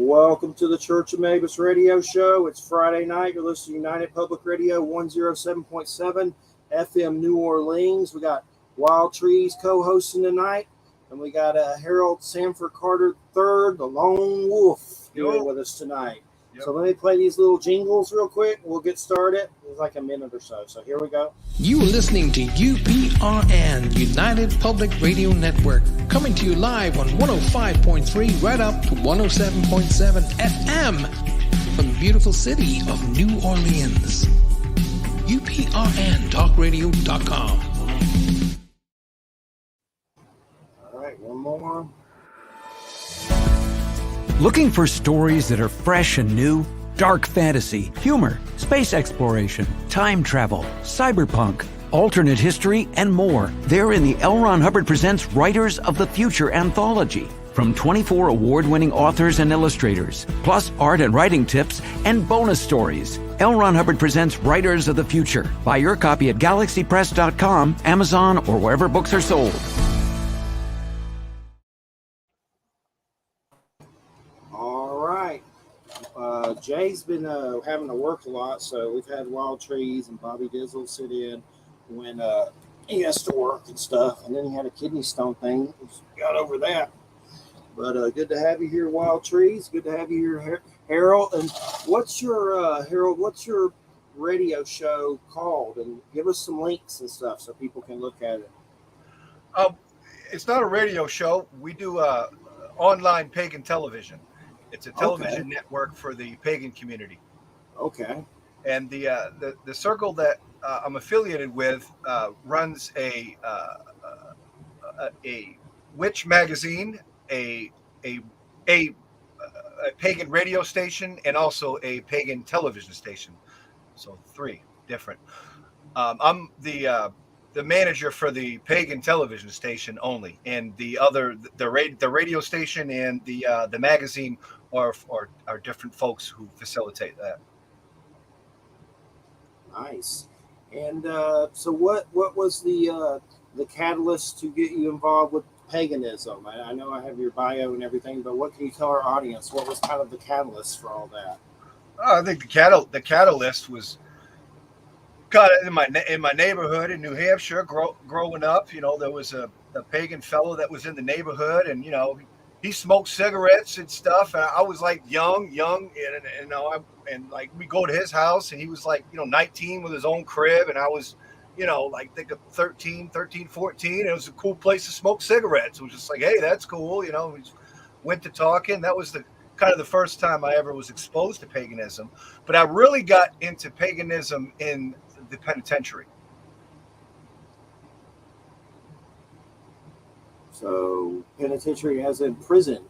Welcome to the Church of Mabus radio show. It's Friday night. You're listening to United Public Radio 107.7 FM New Orleans. We got Wild Trees co-hosting tonight, and we got Harold Sanford Carter III, the Lone Wolf, here with us tonight. Yep. So let me play these little jingles real quick. We'll get started. It's like a minute or so. So here we go. You are listening to UPRN, United Public Radio Network, coming to you live on 105.3 right up to 107.7 FM from the beautiful city of New Orleans. UPRNTalkRadio.com. All right, one more. Looking for stories that are fresh and new? Dark fantasy, humor, space exploration, time travel, cyberpunk, alternate history, and more. They're in the L. Ron Hubbard Presents Writers of the Future anthology. From 24 award-winning authors and illustrators, plus art and writing tips and bonus stories. L. Ron Hubbard Presents Writers of the Future. Buy your copy at galaxypress.com, Amazon, or wherever books are sold. Jay's been having to work a lot, so we've had Wild Trees and Bobby Dizzle sit in when he has to work and stuff. And then he had a kidney stone thing. He's got over that. But good to have you here, Wild Trees. Good to have you here, Harold. And what's your Harold? What's your radio show called? And give us some links and stuff so people can look at it. It's not a radio show. We do online pagan television. It's a television network for the pagan community. Okay. And the circle that I'm affiliated with runs a witch magazine, a pagan radio station, and also a pagan television station. So 3 different. I'm the manager for the pagan television station only, and the radio station and the magazine are different folks who facilitate that. Nice. And so what was the catalyst to get you involved with paganism? I know I have your bio and everything, but what can you tell our audience? What was kind of the catalyst for all that? I think the catalyst was kind of in my neighborhood in New Hampshire. Growing up, there was a pagan fellow that was in the neighborhood, and he smoked cigarettes and stuff. And I was like young, and like we go to his house, and he was like 19 with his own crib, and I was like think of 13, 14. It was a cool place to smoke cigarettes. It was just like, hey, that's cool. We just went to talking. That was the kind of the first time I ever was exposed to paganism. But I really got into paganism in the penitentiary. So penitentiary as in prison.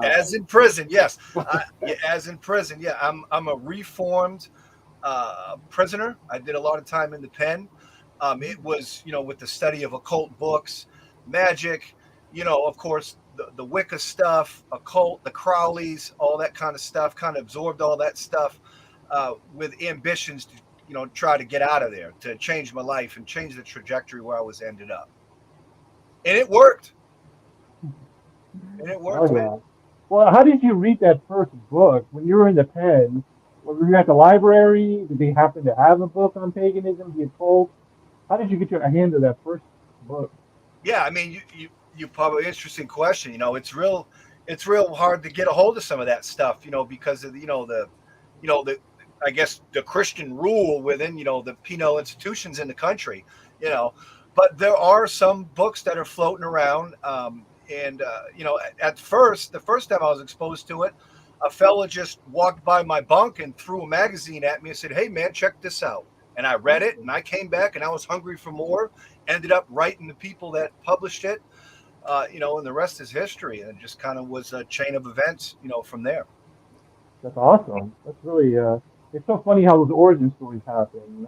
As in prison, yes. As in prison, yeah. I'm a reformed prisoner. I did a lot of time in the pen. It was, with the study of occult books, magic, of course, the Wicca stuff, occult, the Crowleys, all that kind of stuff, kind of absorbed all that stuff with ambitions to, try to get out of there, to change my life and change the trajectory where I was ended up. And it worked. Oh, yeah. Well, how did you read that first book when you were in the pen? Were you at the library? Did they happen to have a book on paganism? The occult? How did you get your hand of that first book? Yeah, I mean, you probably interesting question. It's real hard to get a hold of some of that stuff. Because of the I guess the Christian rule within the penal institutions in the country. But there are some books that are floating around. At first, the first time I was exposed to it, a fella just walked by my bunk and threw a magazine at me and said, "Hey, man, check this out." And I read it, and I came back, and I was hungry for more. Ended up writing the people that published it, and the rest is history. And it just kind of was a chain of events, from there. That's awesome. That's really, it's so funny how those origin stories happen.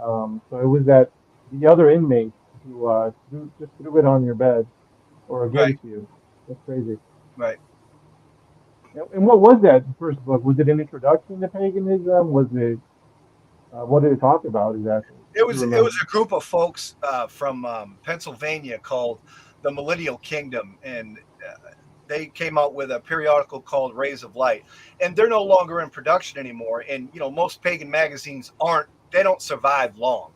So it was that the other inmate who just threw it on your bed or against you. That's crazy. Right. And what was that first book? Was it an introduction to paganism? Was it, what did it talk about exactly? It was a group of folks from Pennsylvania called the Millennial Kingdom, and they came out with a periodical called Rays of Light, and they're no longer in production anymore. And most pagan magazines don't survive long.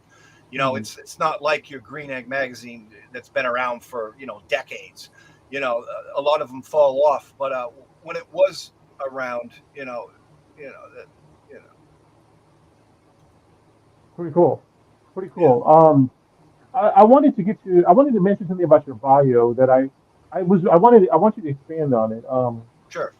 Hmm. It's not like your Green Egg magazine that's been around for decades. A lot of them fall off, but when it was around, that you know, Pretty cool. Pretty yeah, cool. I wanted to I wanted to mention something about your bio that I want you to expand on it. sure,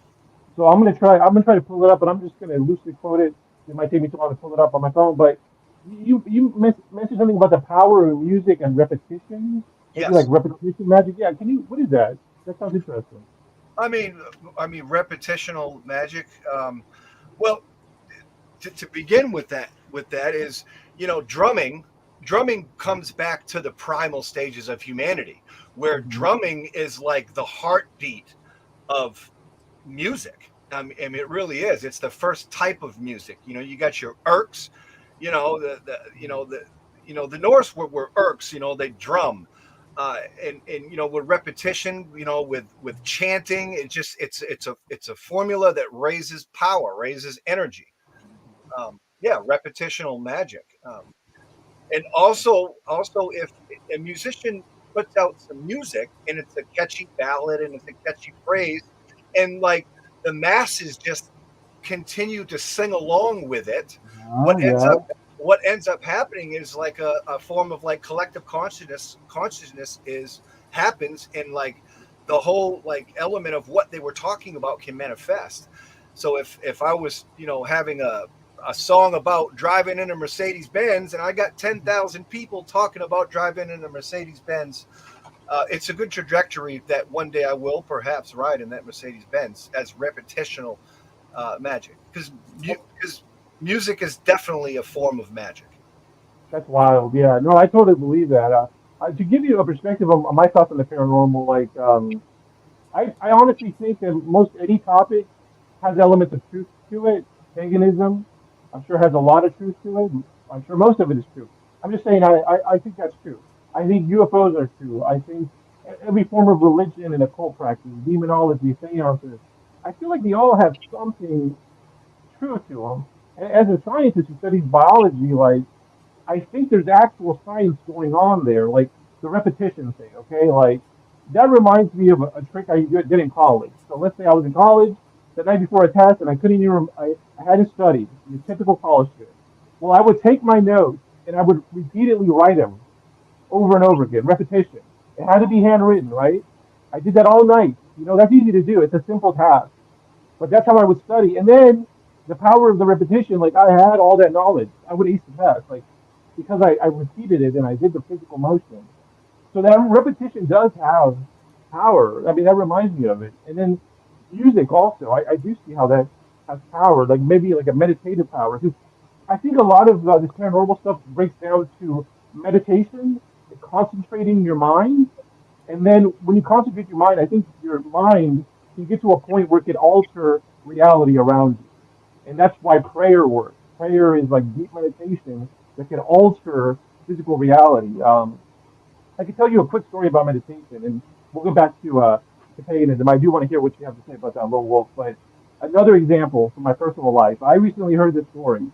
So I'm gonna try to pull it up, but I'm just gonna loosely quote it. It might take me too long to pull it up on my phone, but mentioned something about the power of music and repetition, maybe like yes. repetition magic. Yeah, can you? What is that? That sounds interesting. I mean, repetitional magic. Well, to begin with that is drumming. Drumming comes back to the primal stages of humanity, where Hmm. drumming is like the heartbeat of music. I mean, it really is. It's the first type of music. You got your irks. The Norse were irks. They drum, and with repetition. With chanting. It's a formula that raises power, raises energy. Yeah, repetitional magic. And also, if a musician puts out some music and it's a catchy ballad and it's a catchy phrase, and like the masses just continue to sing along with it, what ends Yeah. up what ends up happening is like a form of like collective consciousness is happens, and like the whole like element of what they were talking about can manifest. So if I was having a song about driving in a Mercedes Benz, and I got 10,000 people talking about driving in a Mercedes Benz. It's a good trajectory that one day I will perhaps ride in that Mercedes Benz as repetitional magic, because music is definitely a form of magic. That's wild. Yeah, no, I totally believe that. To give you a perspective on my thoughts on the paranormal, like, I honestly think that most any topic has elements of truth to it. Paganism, I'm sure, has a lot of truth to it. I'm sure most of it is true. I'm just saying, I think that's true. I think UFOs are true. I think every form of religion and occult practice, demonology, seances, I feel like they all have something true to them. And as a scientist who studies biology, like, I think there's actual science going on there, like the repetition thing. Okay, like that reminds me of a trick I did in college. So let's say I was in college the night before a test, and I couldn't even I hadn't studied. The typical college student. Well, I would take my notes and I would repeatedly write them over and over again. Repetition. It had to be handwritten, right? I did that all night. That's easy to do. It's a simple task, but that's how I would study. And then the power of the repetition, like I had all that knowledge. I would ace the test, like because I repeated it and I did the physical motion. So that repetition does have power. I mean, that reminds me of it. And then music also, I do see how that has power, like maybe like a meditative power. Because I think a lot of this paranormal stuff breaks down to meditation, concentrating your mind. And then when you concentrate your mind, I think your mind can get to a point where it can alter reality around you. And that's why prayer works. Prayer is like deep meditation that can alter physical reality. I can tell you a quick story about meditation, and we'll go back to paganism. I do want to hear what you have to say about that, Lone Wolf. But another example from my personal life, I recently heard this story.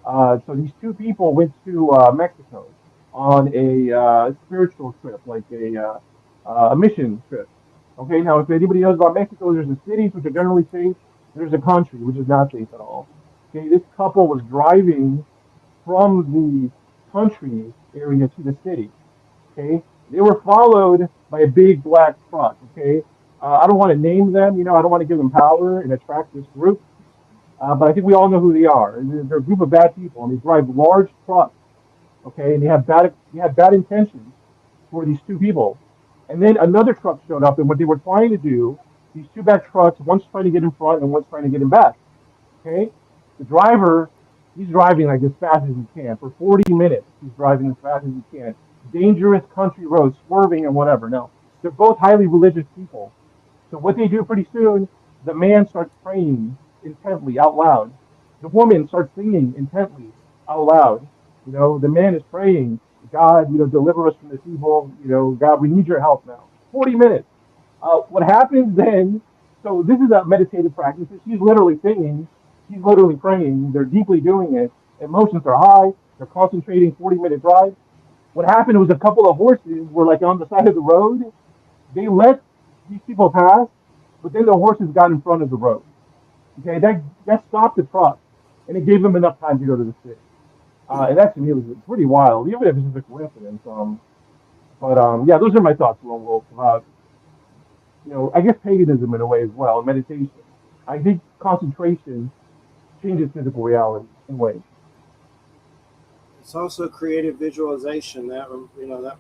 So these two people went to Mexico on a spiritual trip, like a mission trip. Okay, now if anybody knows about Mexico, there's the cities which are generally safe. There's a country which is not safe at all. Okay, this couple was driving from the country area to the city. Okay, they were followed by a big black truck. Okay, I don't want to name them. I don't want to give them power and attract this group. But I think we all know who they are. They're a group of bad people, and they drive large trucks. Okay, and they had bad intentions for these two people. And then another truck showed up, and what they were trying to do, these two bad trucks, one's trying to get in front and one's trying to get in back. Okay, the driver, he's driving like as fast as he can for 40 minutes. He's driving as fast as he can. Dangerous country roads, swerving and whatever. Now, they're both highly religious people. So what they do pretty soon, the man starts praying intently out loud. The woman starts singing intently out loud. The man is praying, God, deliver us from this evil. God, we need your help now. 40 minutes. What happens then? So this is a meditative practice. She's literally singing. She's literally praying. They're deeply doing it. Emotions are high. They're concentrating. 40-minute drive. What happened was a couple of horses were like on the side of the road. They let these people pass, but then the horses got in front of the road. Okay, that stopped the truck, and it gave them enough time to go to the city. And that to me was pretty wild, even if it's just a coincidence. But yeah, those are my thoughts, Lone Wolf, about I guess paganism in a way as well, and meditation. I think concentration changes physical reality in ways. It's also creative visualization that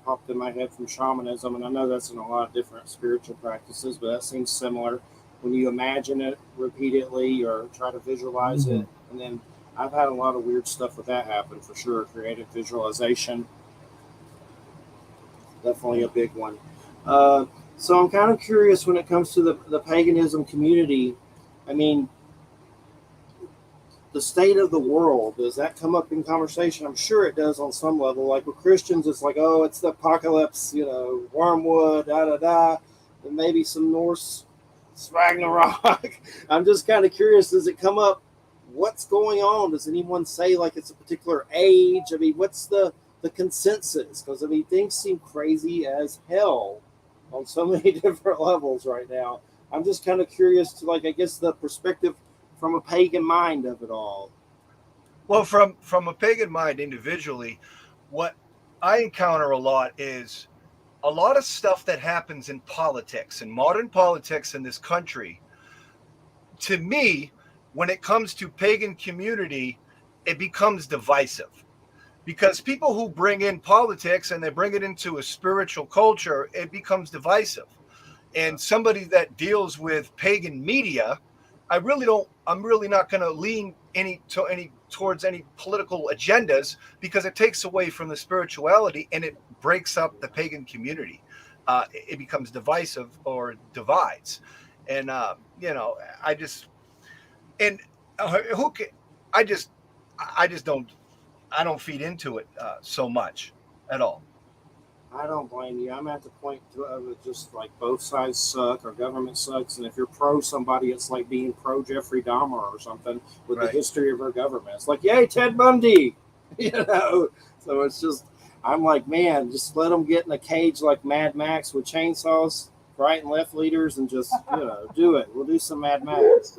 popped in my head from shamanism, and I know that's in a lot of different spiritual practices, but that seems similar. When you imagine it repeatedly or try to visualize Mm-hmm. it, and then I've had a lot of weird stuff with that happen for sure. Creative visualization, definitely a big one. Uh, so I'm kind of curious when it comes to the paganism community. I mean, the state of the world, does that come up in conversation? I'm sure it does on some level. Like with Christians, it's like, oh, it's the apocalypse, wormwood, da da da, and maybe some Norse Ragnarok. I'm just kind of curious, does it come up? What's going on? Does anyone say like it's a particular age? I mean, what's the consensus? Because I mean, things seem crazy as hell on so many different levels right now. I'm just kind of curious to like, I guess the perspective from a pagan mind of it all. Well, from a pagan mind individually, what I encounter a lot is a lot of stuff that happens in politics and modern politics in this country. To me, when it comes to pagan community, it becomes divisive because people who bring in politics and they bring it into a spiritual culture, it becomes divisive. And somebody that deals with pagan media, I'm really not going to lean any towards any political agendas because it takes away from the spirituality and it breaks up the pagan community. It becomes divisive or divides. And I just and who can I just I just I don't feed into it so much at all. I don't blame you. I'm at the point of it just like both sides suck, our government sucks, and if you're pro somebody, it's like being pro Jeffrey Dahmer or something with the Right. history of our government. It's like, yay, Ted Bundy, you know. So it's just, I'm like, man, just let them get in a cage like Mad Max with chainsaws, right and left leaders, and just do it. We'll do some Mad Max.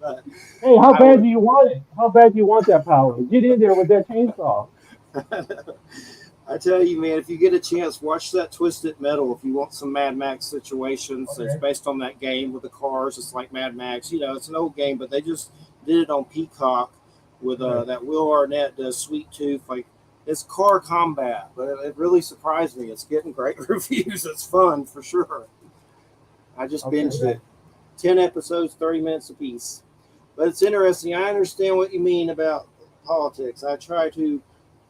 But Hey, how I bad would. do you want it? How bad do you want that power? Get in there with that chainsaw. I tell you, man, if you get a chance, watch that Twisted Metal. If you want some Mad Max situations, it's Okay. based on that game with the cars. It's like Mad Max. It's an old game, but they just did it on Peacock with Right. that Will Arnett does Sweet Tooth. Like it's car combat, but it really surprised me. It's getting great reviews. It's fun for sure. I just Okay. binged it. 10 episodes, 30 minutes apiece. But it's interesting. I understand what you mean about politics. I try to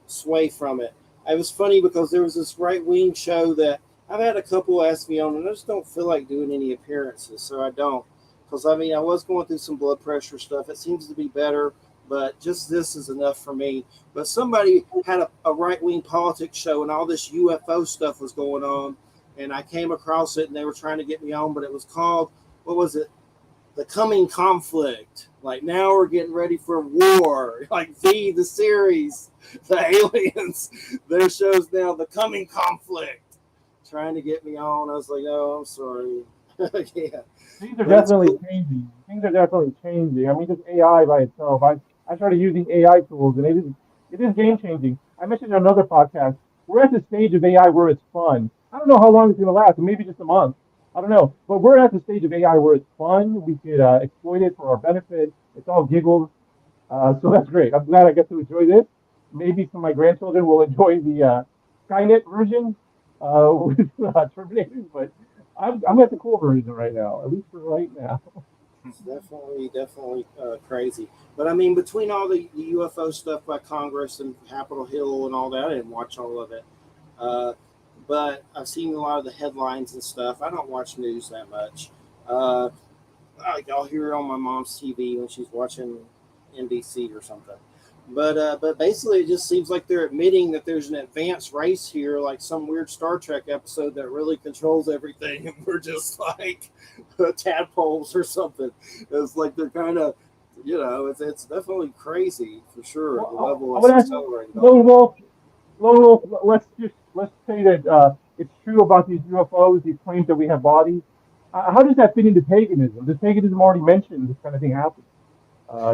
sway from it. It was funny because there was this right wing show that I've had a couple ask me on, and I just don't feel like doing any appearances, so I don't. Because I mean, I was going through some blood pressure stuff. It seems to be better, but just this is enough for me. But somebody had a right wing politics show, and all this UFO stuff was going on, and I came across it, and they were trying to get me on, but it was called, what was it? The coming conflict. Like now we're getting ready for war. Like the series, the aliens, their shows now, the coming conflict. Trying to get me on. I was like, oh, I'm sorry. Yeah. Things are But it's definitely cool. changing. Things are definitely changing. I mean, just AI by itself. I started using AI tools, and it is game changing. I mentioned in another podcast. We're at the stage of AI where it's fun. I don't know how long it's going to last. Maybe just a month. I don't know. But we're at the stage of AI where it's fun. We could exploit it for our benefit. It's all giggles. So that's great. I'm glad I get to enjoy this. Maybe some of my grandchildren will enjoy the Skynet version with Terminators, but I'm at the cool version right now, at least for right now. It's definitely crazy. But I mean, between all the UFO stuff by Congress and Capitol Hill and all that, I didn't watch all of it. Uh, but I've seen a lot of the headlines and stuff. I don't watch news that much. Uh, I'll hear it on my mom's TV when she's watching NBC or something. But basically, it just seems like they're admitting that there's an advanced race here, like some weird Star Trek episode that really controls everything, and we're just like tadpoles or something. It's like they're kind of, it's definitely crazy for sure. The Well, level I is would ask accelerated on Lone it. Wolf. Lone Wolf. Let's say that it's true about these UFOs, these claims that we have bodies. How does that fit into paganism? Does paganism already mention this kind of thing happens?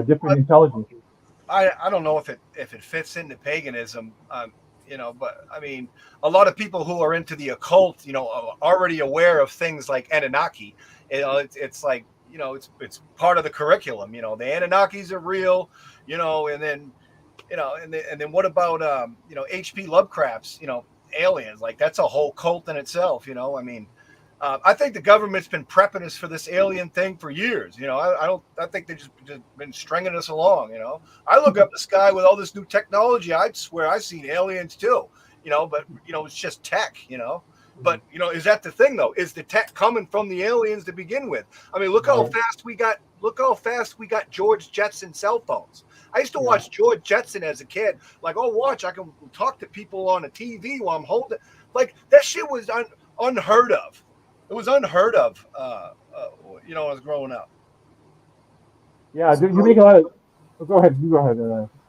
Different intelligences. I don't know if it fits into paganism, but I mean, a lot of people who are into the occult, are already aware of things like Anunnaki. It's like, it's part of the curriculum. The Anunnakis are real, and then, and then what about H.P. Lovecraft's, aliens? Like that's a whole cult in itself. I mean, I think the government's been prepping us for this alien thing for years. I think they've just been stringing us along. I look up the sky with all this new technology. I'd swear I've seen aliens too. But it's just tech. But is that the thing though? Is the tech coming from the aliens to begin with? I mean, look how fast we got. Look how fast we got George Jetson cell phones. I used to watch George Jetson as a kid. Like, oh, watch, I can talk to people on a TV while I'm holding. Like that shit was unheard of. It was unheard of, when I was growing up. Yeah, you make a lot of. Oh, go ahead. You go ahead.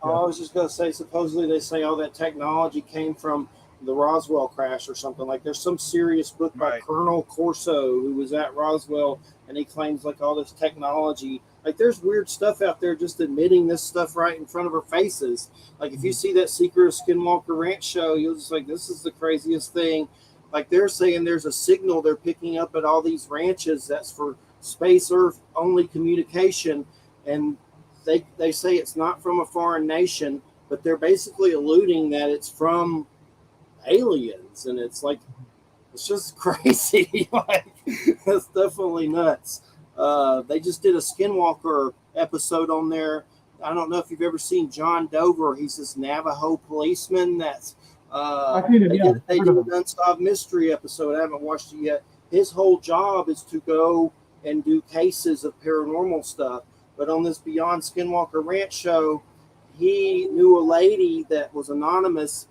I was just going to say, supposedly they say all that technology came from the Roswell crash or something. Like there's some serious book by Colonel Corso who was at Roswell, and he claims like all this technology. Like there's weird stuff out there just admitting this stuff right in front of our faces. Like if you see that Secret of Skinwalker Ranch show, you'll just like, this is the craziest thing. Like they're saying there's a signal they're picking up at all these ranches that's for space Earth only communication. And they say it's not from a foreign nation, but they're basically alluding that it's from aliens. And it's like, it's just crazy. Like, it's definitely nuts. They just did a Skinwalker episode on there. I don't know if you've ever seen John Dover. He's this Navajo policeman that's they did an Unsolved Mystery episode. I haven't watched it yet. His whole job is to go and do cases of paranormal stuff. But on this Beyond Skinwalker Ranch show, he knew a lady that was anonymous.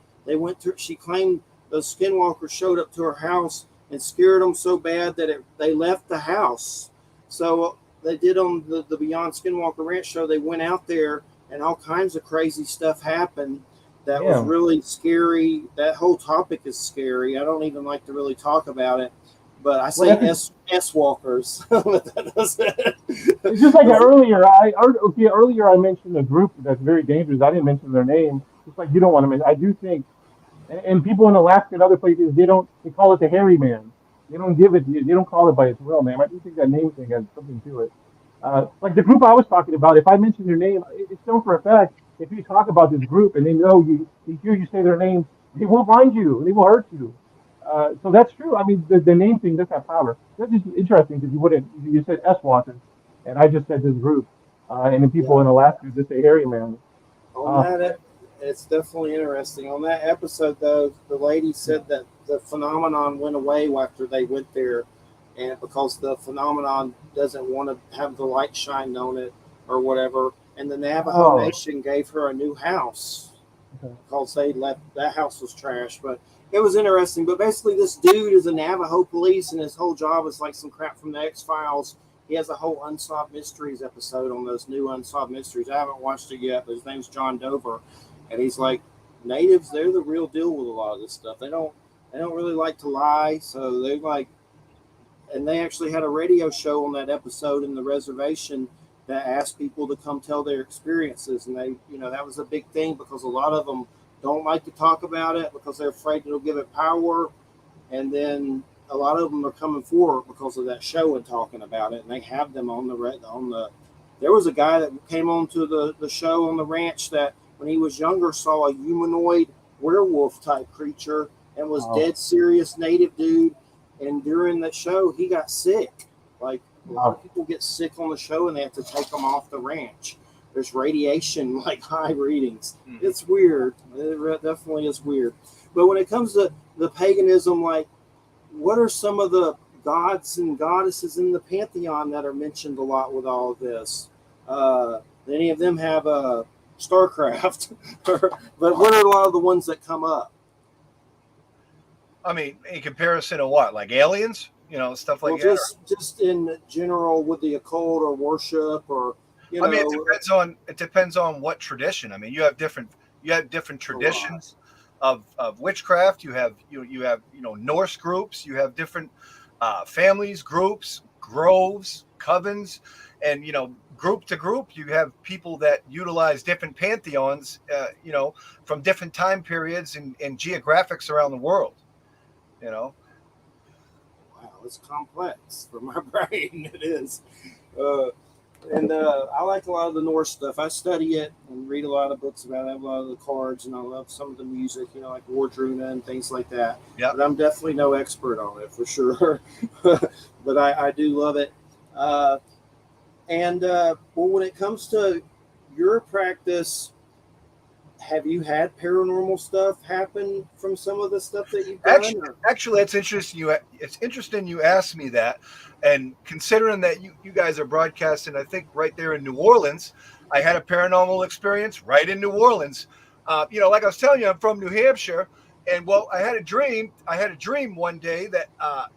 She claimed the Skinwalker showed up to her house and scared them so bad that they left the house. So they did on the Beyond Skinwalker Ranch show. They went out there and all kinds of crazy stuff happened. That was really scary. That whole topic is scary. I don't even like to really talk about it, but I say S walkers. It's just like earlier. Earlier I mentioned a group that's very dangerous. I didn't mention their name. Just like you don't want to mention. I do think, and people in Alaska and other places, they call it the hairy man. They don't give it. They don't call it by its real name. I do think that name thing has something to it. Like the group I was talking about. If I mention their name, it's known for a fact. If you talk about this group and they know they hear you say their name, they will find you. They will hurt you. So that's true. I mean, the name thing does have power. That's just interesting because you said S Walkers, and I just said this group, and then people in Alaska just say hairy man. On that, it's definitely interesting. On that episode, though, the lady said that the phenomenon went away after they went there, and because the phenomenon doesn't want to have the light shined on it or whatever. And the Navajo Nation gave her a new house because they left that house was trash. But it was interesting. But basically, this dude is a Navajo police, and his whole job is like some crap from the X-Files. He has a whole Unsolved Mysteries episode on those new Unsolved Mysteries. I haven't watched it yet, but his name's John Dover, and he's like, natives, they're the real deal with a lot of this stuff. They don't really like to lie, so they like, and they actually had a radio show on that episode in the reservation that asked people to come tell their experiences. And they, that was a big thing because a lot of them don't like to talk about it because they're afraid it'll give it power. And then a lot of them are coming forward because of that show and talking about it. And they have them on there was a guy that came on to the show on the ranch that when he was younger saw a humanoid werewolf type creature and was dead serious native dude. And during that show, he got sick. Like, a lot of people get sick on the show and they have to take them off the ranch. There's radiation, like high readings. It's weird. It definitely is weird. But when it comes to the paganism, like, what are some of the gods and goddesses in the pantheon that are mentioned a lot with all of this? Any of them have StarCraft. But what are a lot of the ones that come up? I mean, in comparison to what, like aliens, stuff like Well, that. just in general with the occult or worship, or I mean, it depends on what tradition. I mean, you have different traditions of witchcraft. You have Norse groups. You have different families, groups, groves, covens, and group to group, you have people that utilize different pantheons, from different time periods and geographics around the world. Wow, it's complex for my brain. It is. Uh, and I like a lot of the Norse stuff. I study it and read a lot of books about it. I have a lot of the cards, and I love some of the music, like Wardruna and things like that. Yeah. But I'm definitely no expert on it for sure. But I do love it. Well, when it comes to your practice, have you had paranormal stuff happen from some of the stuff that you've done? Actually, it's interesting. It's interesting you asked me that, and considering that you guys are broadcasting, I think right there in New Orleans, I had a paranormal experience right in New Orleans. Like I was telling you, I'm from New Hampshire, and I had a dream. I had a dream one day that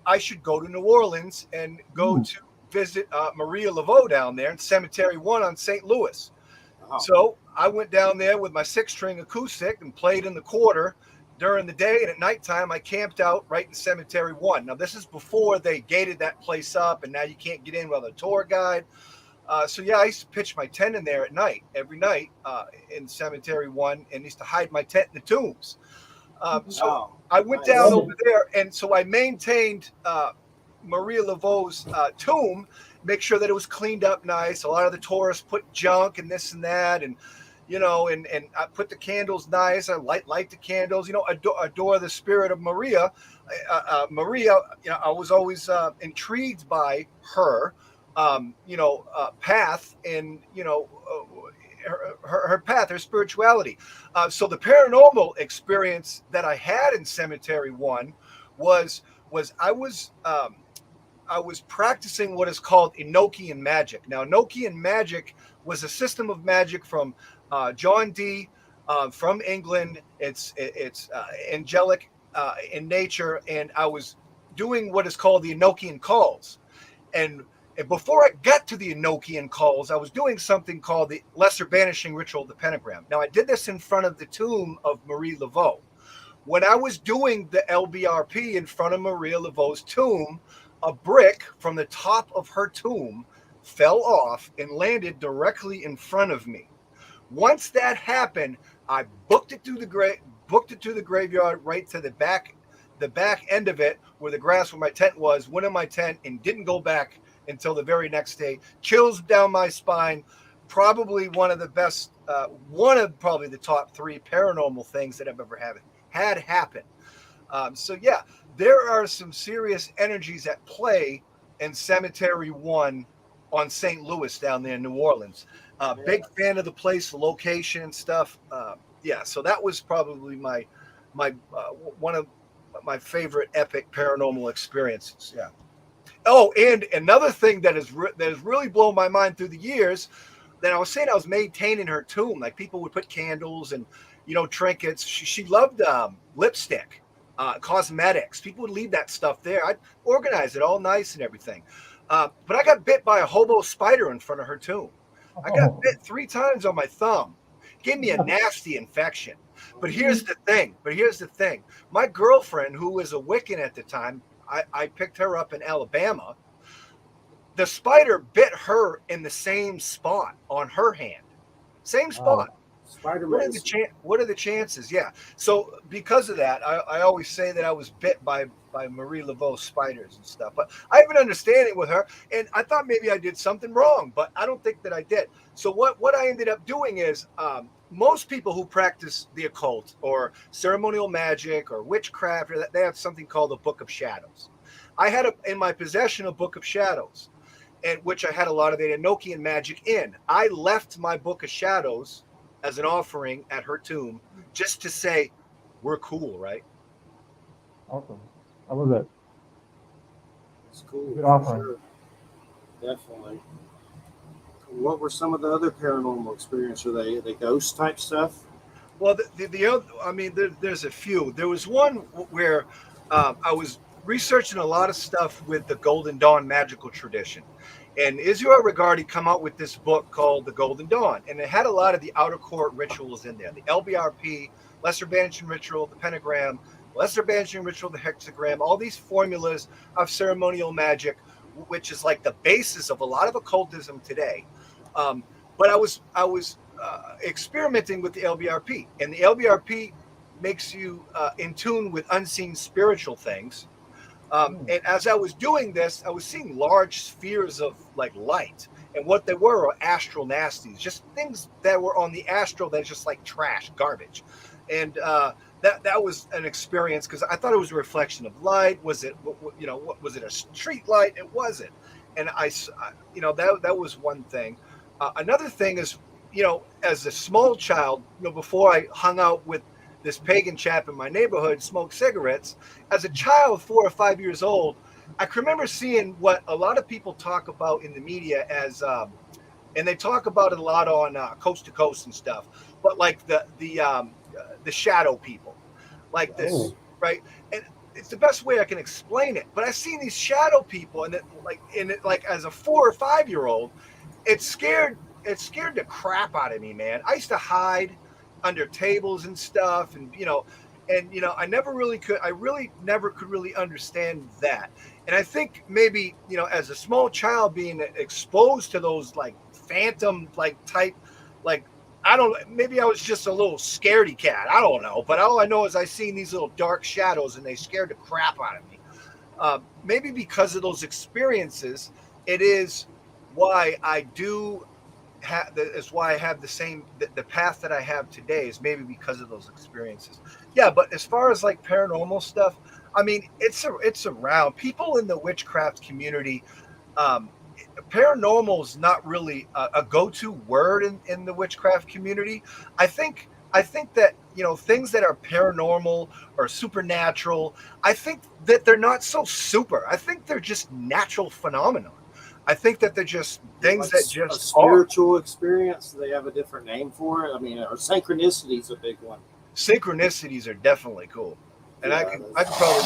I should go to New Orleans and go to visit Maria Laveau down there in Cemetery 1 on St. Louis. Wow. So I went down there with my 6-string acoustic and played in the quarter during the day. And at nighttime, I camped out right in Cemetery 1. Now, this is before they gated that place up, and now you can't get in without a tour guide. So, yeah, I used to pitch my tent in there at night, every night in Cemetery 1, and used to hide my tent in the tombs. So I went down over there, and so I maintained Maria Laveau's tomb, make sure that it was cleaned up nice. A lot of the tourists put junk and this and that, and and I put the candles nice. I light the candles. Adore the spirit of Maria. Maria, I was always intrigued by her, path and her path, her spirituality. So the paranormal experience that I had in Cemetery 1 was I was practicing what is called Enochian magic. Now, Enochian magic was a system of magic from John Dee from England. It's angelic in nature, and I was doing what is called the Enochian calls. And before I got to the Enochian calls, I was doing something called the Lesser Banishing Ritual of the Pentagram. Now, I did this in front of the tomb of Marie Laveau. When I was doing the LBRP in front of Maria Laveau's tomb, a brick from the top of her tomb fell off and landed directly in front of me. Once that happened, I booked it to the graveyard, right to the back end of it, where the grass where my tent was, went in my tent and didn't go back until the very next day. Chills down my spine. Probably one of the best, probably the top 3 paranormal things that I've ever had happen. So yeah, there are some serious energies at play in Cemetery 1 on St. Louis down there in New Orleans. Big fan of the place, the location and stuff. So that was probably my one of my favorite epic paranormal experiences. Yeah. Oh, and another thing that has really blown my mind through the years, that I was saying, I was maintaining her tomb. Like, people would put candles and trinkets. She loved lipstick. Cosmetics. People would leave that stuff there. I'd organize it all nice and everything. But I got bit by a hobo spider in front of her tomb. I got bit 3 times on my thumb. Gave me a nasty infection. But here's the thing. My girlfriend, who was a Wiccan at the time, I picked her up in Alabama. The spider bit her in the same spot on her hand. Same spot. What are the chances? Yeah. So because of that, I always say that I was bit by Marie Laveau spiders and stuff. But I have an understanding with her, and I thought maybe I did something wrong, but I don't think that I did. So what I ended up doing is, most people who practice the occult or ceremonial magic or witchcraft, they have something called a Book of Shadows. I had in my possession a Book of Shadows, and which I had a lot of the Enochian magic in. I left my Book of Shadows as an offering at her tomb, just to say, we're cool, right? Awesome. I love that. It's cool. Good offering. Sure. Definitely. what were some of the other paranormal experiences? Are they ghost type stuff? Well, the other, I mean, there's a few. There was one where I was researching a lot of stuff with the Golden Dawn magical tradition. And Israel Regardie come out with this book called The Golden Dawn. And it had a lot of the outer court rituals in there. The LBRP, Lesser Banishing Ritual, the Pentagram, Lesser Banishing Ritual, the Hexagram, all these formulas of ceremonial magic, which is like the basis of a lot of occultism today. But I was experimenting with the LBRP, and the LBRP makes you in tune with unseen spiritual things. And as I was doing this, I was seeing large spheres of like light, and what they were astral nasties, just things that were on the astral that's just like trash, garbage. And that was an experience because I thought it was a reflection of light. Was it, what was it, a street light? It wasn't. And that was one thing. Another thing is, as a small child, before I hung out with this pagan chap in my neighborhood, smoked cigarettes. As a child, 4 or 5 years old, I can remember seeing what a lot of people talk about in the media as, and they talk about it a lot on Coast to Coast and stuff. But like the shadow people, like this, right? And it's the best way I can explain it. But I've seen these shadow people, and like as a 4 or 5 year old, it scared the crap out of me, man. I used to hide under tables and stuff, and I never could really understand that. And I think maybe, as a small child being exposed to those like phantom like type, like, I don't, maybe I was just a little scaredy cat. I don't know. But all I know is I seen these little dark shadows and they scared the crap out of me. Maybe because of those experiences, it is why I do is why I have the path that I have today is maybe because of those experiences. Yeah, but as far as like paranormal stuff, I mean, it's around. People in the witchcraft community, paranormal is not really a go-to word in the witchcraft community. I think that, things that are paranormal or supernatural, I think that they're not so super. I think they're just natural phenomenon. I think that they're just things that just a spiritual experience. They have a different name for it. I mean, or synchronicity is a big one. Synchronicities are definitely cool, and I could probably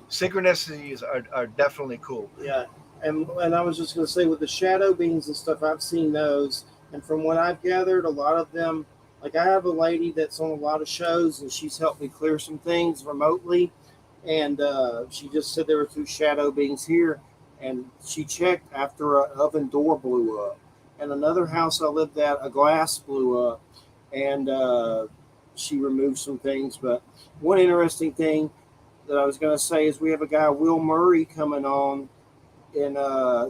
synchronicities are definitely cool. Yeah, and I was just going to say with the shadow beings and stuff, I've seen those, and from what I've gathered, a lot of them, like I have a lady that's on a lot of shows, and she's helped me clear some things remotely, and she just said there were 2 shadow beings here. And she checked after an oven door blew up. And another house I lived at, a glass blew up. And she removed some things. But one interesting thing that I was going to say is we have a guy, Will Murray, coming on in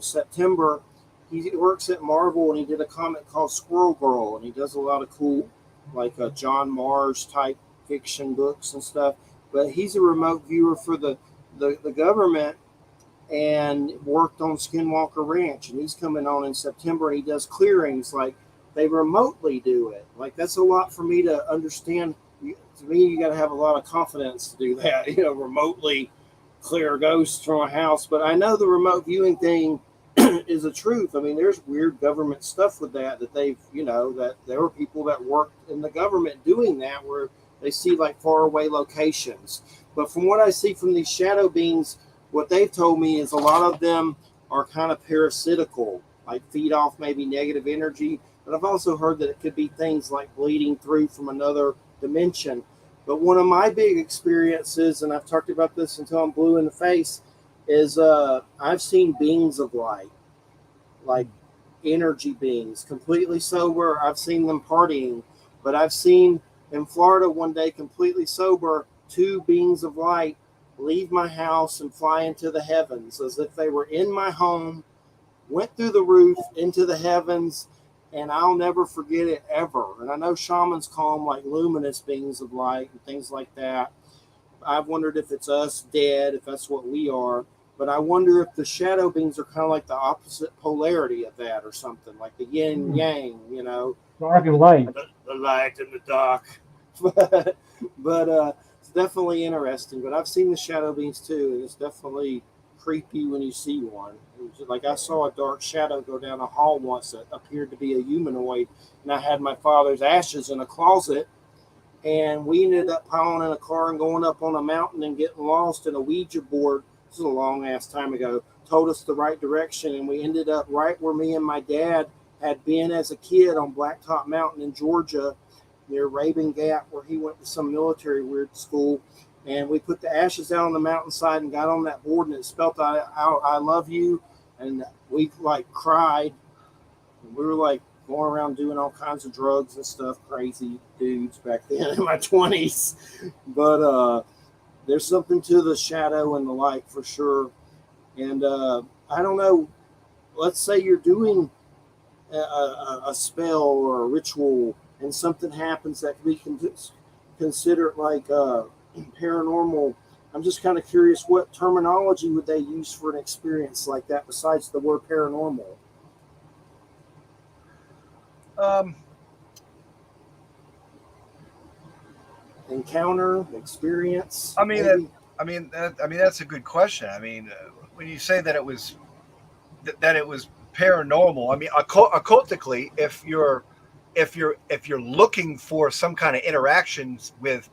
September. He works at Marvel, and he did a comic called Squirrel Girl. And he does a lot of cool, like John Mars type fiction books and stuff. But he's a remote viewer for the government, and worked on Skinwalker Ranch, and he's coming on in September, and he does clearings like they remotely do it. Like that's a lot for me to understand. To me, you got to have a lot of confidence to do that, remotely clear ghosts from a house. But I know the remote viewing thing is a truth. I mean, there's weird government stuff with that they've, that there were people that worked in the government doing that where they see like far away locations. But from what I see from these shadow beings, what they've told me is a lot of them are kind of parasitical, like feed off maybe negative energy. But I've also heard that it could be things like bleeding through from another dimension. But one of my big experiences, and I've talked about this until I'm blue in the face, is I've seen beings of light, like energy beings, completely sober. I've seen them partying, but I've seen in Florida one day, completely sober, 2 beings of light leave my house and fly into the heavens as if they were in my home, went through the roof into the heavens, and I'll never forget it ever. And I know shamans call them like luminous beings of light and things like that. I've wondered if it's us dead, if that's what we are. But I wonder if the shadow beings are kind of like the opposite polarity of that or something, like the yin yang, Dark and light. The light and the dark. but it's definitely interesting. But I've seen the shadow beings too, and it's definitely creepy when you see one. It was like I saw a dark shadow go down a hall once that appeared to be a humanoid, and I had my father's ashes in a closet, and we ended up piling in a car and going up on a mountain and getting lost, and a Ouija board, this is a long ass time ago, told us the right direction, and we ended up right where me and my dad had been as a kid on Blacktop Mountain in Georgia near Raven Gap, where he went to some military weird school. And we put the ashes out on the mountainside and got on that board, and it spelled out I love you. And we like cried. We were like going around doing all kinds of drugs and stuff, crazy dudes back then in my 20s. But there's something to the shadow and the light for sure. And I don't know, let's say you're doing a spell or a ritual and something happens that can be considered like paranormal. I'm just kind of curious, what terminology would they use for an experience like that besides the word paranormal? Encounter, experience. I mean, that's a good question. I mean, when you say that it was paranormal, I mean, occultically, if you're looking for some kind of interactions with,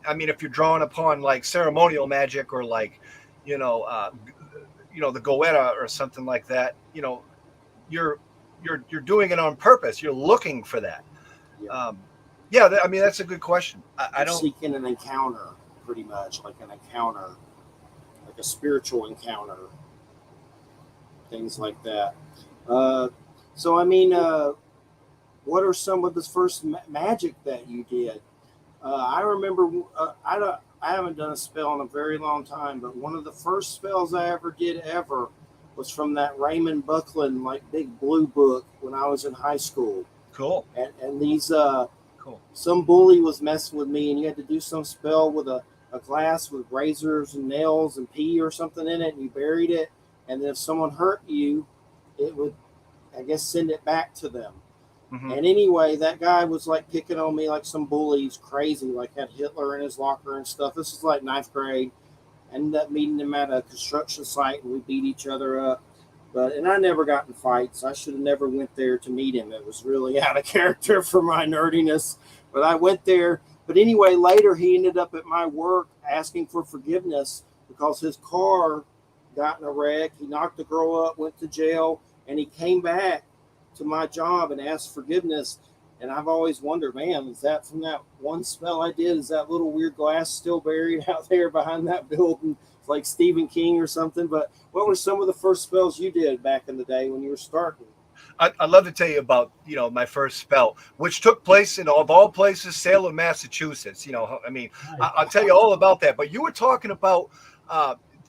I mean, if you're drawing upon like ceremonial magic or like, the Goetta or something like that, you're doing it on purpose. You're looking for that. Yeah. I mean, that's a good question. I don't seeking an encounter, pretty much like an encounter, like a spiritual encounter, things like that. So I mean, what are some of the first magic that you did? I remember I haven't done a spell in a very long time, but one of the first spells I ever did was from that Raymond Buckland like big blue book when I was in high school. Cool. And these cool. Some bully was messing with me, and you had to do some spell with a glass with razors and nails and pee or something in it, and you buried it, and then if someone hurt you, it would, I guess, send it back to them. Mm-hmm. And anyway, that guy was like picking on me like some bully. He's crazy, like had Hitler in his locker and stuff. This is like ninth grade. I ended up meeting him at a construction site, and we beat each other up. And I never got in fights. I should have never went there to meet him. It was really out of character for my nerdiness. But I went there. But anyway, later he ended up at my work asking for forgiveness because his car got in a wreck. He knocked the girl up, went to jail, and he came back to my job and asked forgiveness. And I've always wondered, man, is that from that one spell I did? Is that little weird glass still buried out there behind that building? It's like Stephen King or something. But what were some of the first spells you did back in the day when you were starting? I'd love to tell you about, my first spell, which took place in, of all places, Salem, Massachusetts. I mean, I'll tell you all about that. But you were talking about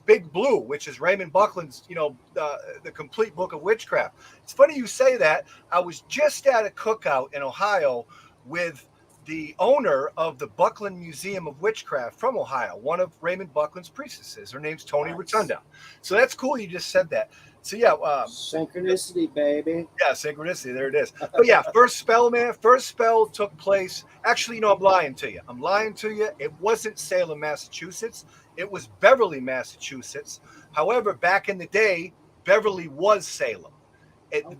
Big Blue, which is Raymond Buckland's, the complete book of witchcraft. It's funny you say that. I was just at a cookout in Ohio with the owner of the Buckland Museum of Witchcraft from Ohio, one of Raymond Buckland's priestesses. Her name's Tony Rotunda. So that's cool. You just said that. So yeah, synchronicity, baby. Yeah, synchronicity. There it is. But yeah, first spell, man. First spell took place. Actually, I'm lying to you. It wasn't Salem, Massachusetts. It was Beverly, Massachusetts. However, back in the day, Beverly was Salem.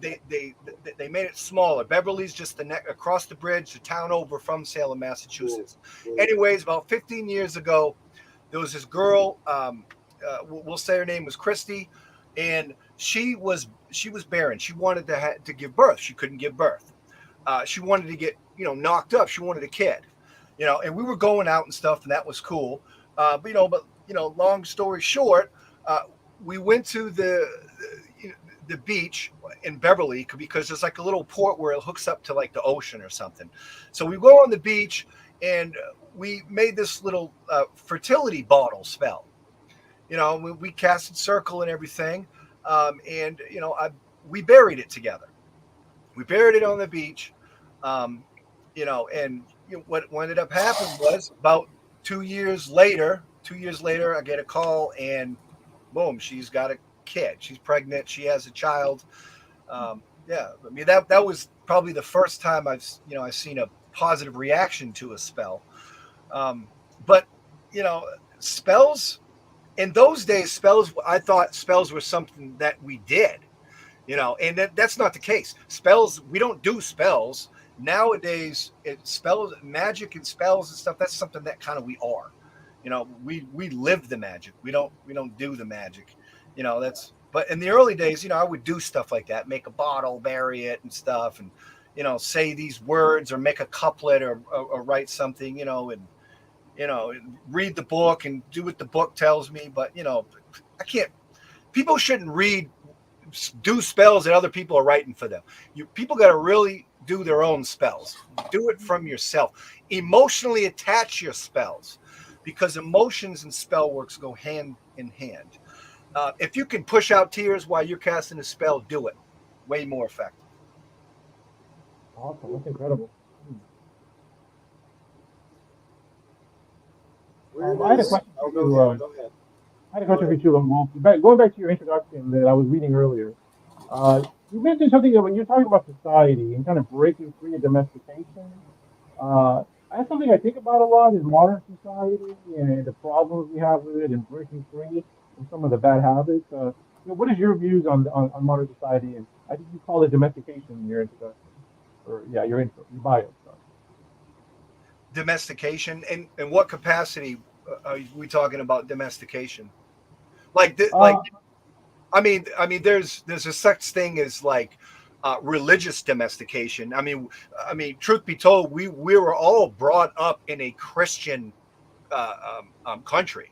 They made it smaller. Beverly's just the neck across the bridge, the town over from Salem, Massachusetts. Cool. Anyways, about 15 years ago, there was this girl. We'll say her name was Christy, and she was barren. She wanted to give birth. She couldn't give birth. She wanted to get knocked up. She wanted a kid. And we were going out and stuff, and that was cool. But long story short, we went to the beach in Beverly because there's like a little port where it hooks up to like the ocean or something. So we go on the beach and we made this little fertility bottle spell. We casted circle and everything. We buried it together. We buried it on the beach. What ended up happening was about 2 years later, I get a call and boom, she's got a kid. She's pregnant. She has a child. I mean, that was probably the first time I've seen a positive reaction to a spell. But spells, in those days, I thought spells were something that we did, and that's not the case. Spells, we don't do spells nowadays. Spells, magic and spells and stuff, that's something that kind of we are. We live the magic. We don't do the magic. That's But in the early days, I would do stuff like that, make a bottle, bury it and stuff, and say these words or make a couplet or write something, and read the book and do what the book tells me. But I can't. People shouldn't do spells that other people are writing for them. People got to really do their own spells. Do it from yourself. Emotionally attach your spells, because emotions and spell works go hand in hand. If you can push out tears while you're casting a spell, do it. Way more effective. Awesome. That's incredible. I had a question for you. Go ahead. I had a question for you, Wolf. Going back to your introduction that I was reading earlier, you mentioned something that when you're talking about society and kind of breaking free of domestication, that's something I think about a lot is modern society and the problems we have with it and breaking free from some of the bad habits. What is your views on modern society? And I think you call it domestication in your introduction, or your intro, your bio. Sorry. Domestication, in what capacity are we talking about domestication? Like, I mean, there's a such thing as like religious domestication. I mean, truth be told, we were all brought up in a Christian country.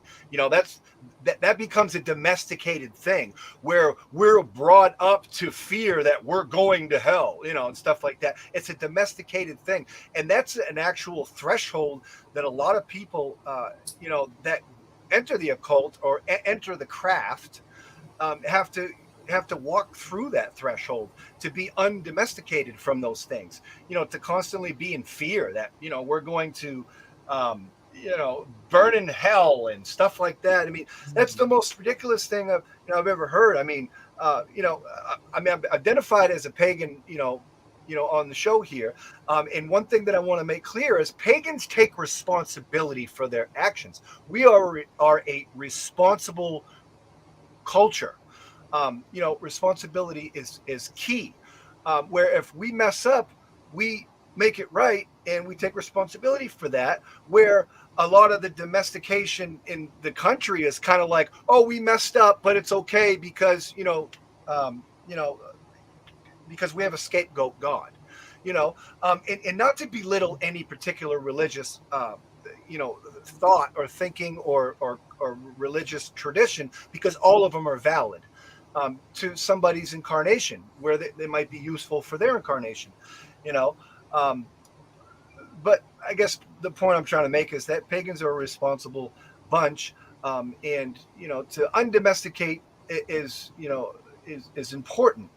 That becomes a domesticated thing where we're brought up to fear that we're going to hell, and stuff like that. It's a domesticated thing, and that's an actual threshold that a lot of people, that enter the occult or enter the craft, have to walk through that threshold to be undomesticated from those things. To constantly be in fear that we're going to burn in hell and stuff like that. I mean, that's the most ridiculous thing I've ever heard. I mean, I'm identified as a pagan, on the show here. And one thing that I want to make clear is pagans take responsibility for their actions. We are a responsible culture. Responsibility is key. Where if we mess up, we make it right and we take responsibility for that. Where a lot of the domestication in the country is kind of like, oh, we messed up, but it's okay because because we have a scapegoat God, and not to belittle any particular religious thought or thinking or religious tradition, because all of them are valid to somebody's incarnation where they might be useful for their incarnation, but I guess the point I'm trying to make is that pagans are a responsible bunch, and to undomesticate is important.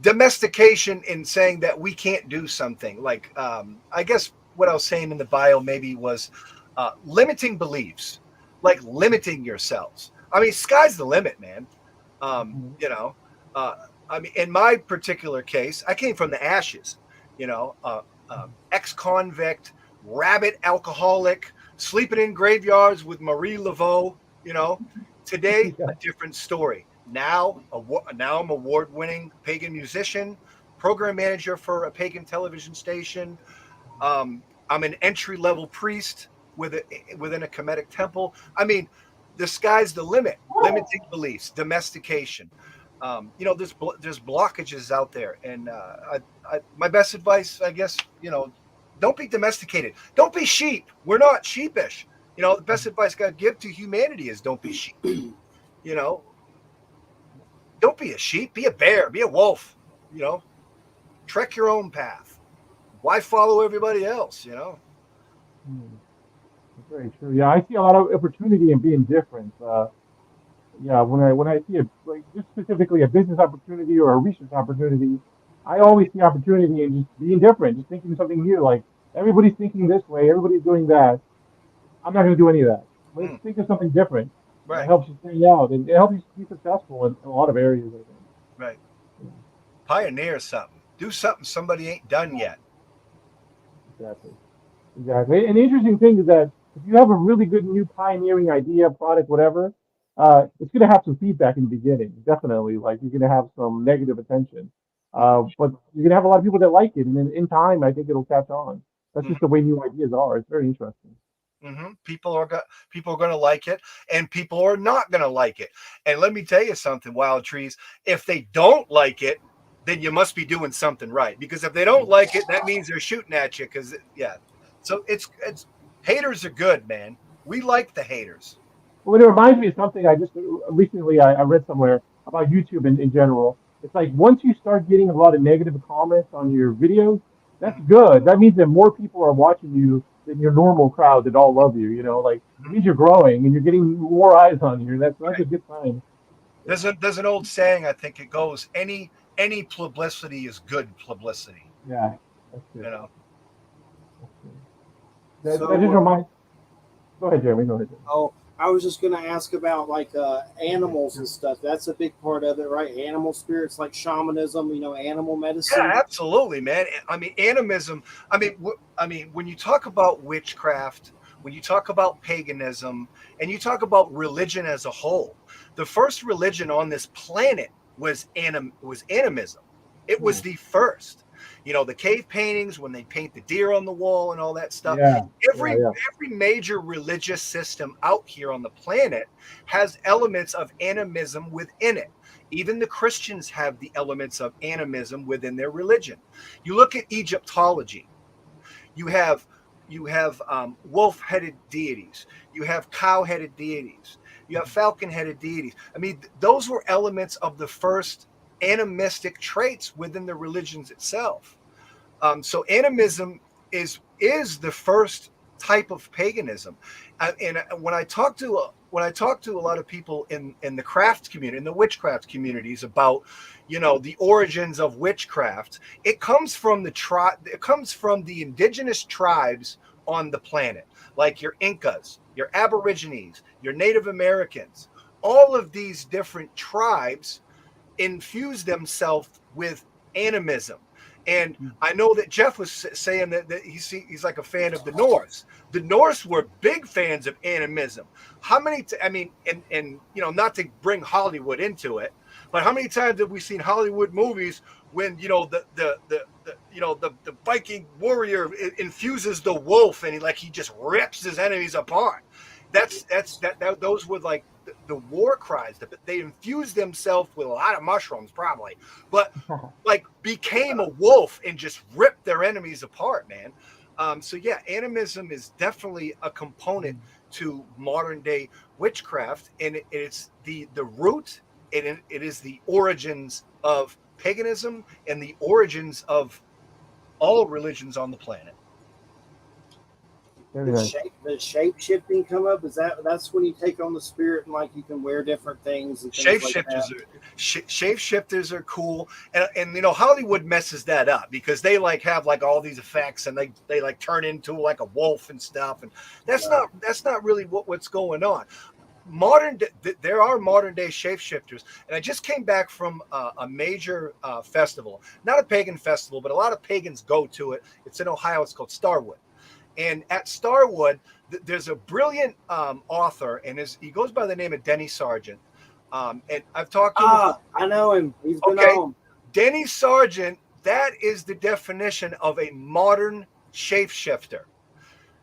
Domestication in saying that we can't do something like, I guess what I was saying in the bio maybe was limiting beliefs, like limiting yourselves. I mean, sky's the limit, man. I mean, in my particular case, I came from the ashes. Ex-convict, rabid alcoholic, sleeping in graveyards with Marie Laveau. Today a different story. Now I'm award-winning pagan musician, program manager for a pagan television station. I'm an entry-level priest within a Kemetic temple. I mean, the sky's the limit. Limiting beliefs, domestication. There's blockages out there, and my best advice, I guess, don't be domesticated. Don't be sheep. We're not sheepish. The best advice God give to humanity is don't be sheep. Don't be a sheep. Be a bear. Be a wolf. Trek your own path. Why follow everybody else? That's very true. Yeah, I see a lot of opportunity in being different. When I see just specifically a business opportunity or a research opportunity, I always see opportunity in just being different, just thinking something new. Like everybody's thinking this way, everybody's doing that. I'm not going to do any of that. Let's think of something different. Right. It helps you stand out and it helps you be successful in a lot of areas, I think. Right. Yeah. Pioneer something. Do something somebody ain't done yet. Exactly. And the interesting thing is that if you have a really good new pioneering idea, product, whatever, it's going to have some feedback in the beginning. Definitely, like you're going to have some negative attention, but you're going to have a lot of people that like it, and then in time, I think it'll catch on. That's Mhm. just the way new ideas are. It's very interesting. People are going to like it, and people are not going to like it. And let me tell you something, Wild Trees. If they don't like it, then you must be doing something right. Because if they don't like it, that means they're shooting at you. Because yeah, so it's haters are good, man. We like the haters. Well, it reminds me of something I just recently I read somewhere about YouTube in general. It's like once you start getting a lot of negative comments on your videos, that's Mhm. good. That means that more people are watching you than your normal crowd that all love you. You know, like it Mhm. means you're growing and you're getting more eyes on you. That's a Right. good sign. Yeah, There's an old saying. I think it goes any publicity is good publicity. yeah, that's good. You know. That's good. That just So, reminds. Go ahead, Jeremy. Go ahead, Jeremy. oh, I was just going to ask about like Okay, animals and sure. stuff. That's a big part of it, right? Animal spirits, like shamanism, animal Yeah, medicine. absolutely, man. I mean, animism. I mean, when you talk about witchcraft, when you talk about paganism, and you talk about religion as a whole, the first religion on this planet was animism. It was Hmm. the first. You know, the cave paintings when they paint the deer on the wall and all that stuff. Yeah, yeah, Every yeah. every major religious system out here on the planet has elements of animism within it. Even the Christians have the elements of animism within their religion. You look at Egyptology. You have wolf-headed deities. You have cow-headed deities. You have falcon-headed deities. I mean, those were elements of the first animistic traits within the religions itself. So animism is the first type of paganism, and when I talk to a lot of people in the craft community, in the witchcraft communities about the origins of witchcraft, it comes from it comes from the indigenous tribes on the planet, like your Incas, your Aborigines, your Native Americans. All of these different tribes infuse themselves with animism. And I know that Jeff was saying that he's like a fan of the Norse. The Norse were big fans of animism. How many? I mean, and not to bring Hollywood into it, but how many times have we seen Hollywood movies when the Viking warrior infuses the wolf and he just rips his enemies apart? Those were like the war cries. They infused themselves with a lot of mushrooms, probably, but like became a wolf and just ripped their enemies apart, man. So yeah, animism is definitely a component to modern day witchcraft, and it's the root. It is the origins of paganism and the origins of all religions on the planet. Very nice. The shape shifting come up? That's when you take on the spirit and like you can wear different things and things like that? Shapeshifters are cool, and Hollywood messes that up because they have all these effects and they turn into like a wolf and stuff, and Right. that's not really what's going on. There are modern day shapeshifters, and I just came back from a major festival, not a pagan festival, but a lot of pagans go to it. It's in Ohio. It's called Starwood. And at Starwood, there's a brilliant author, and he goes by the name of Denny Sargent. And I've talked to him. I know him. He's been Okay, on. Denny Sargent, that is the definition of a modern shapeshifter.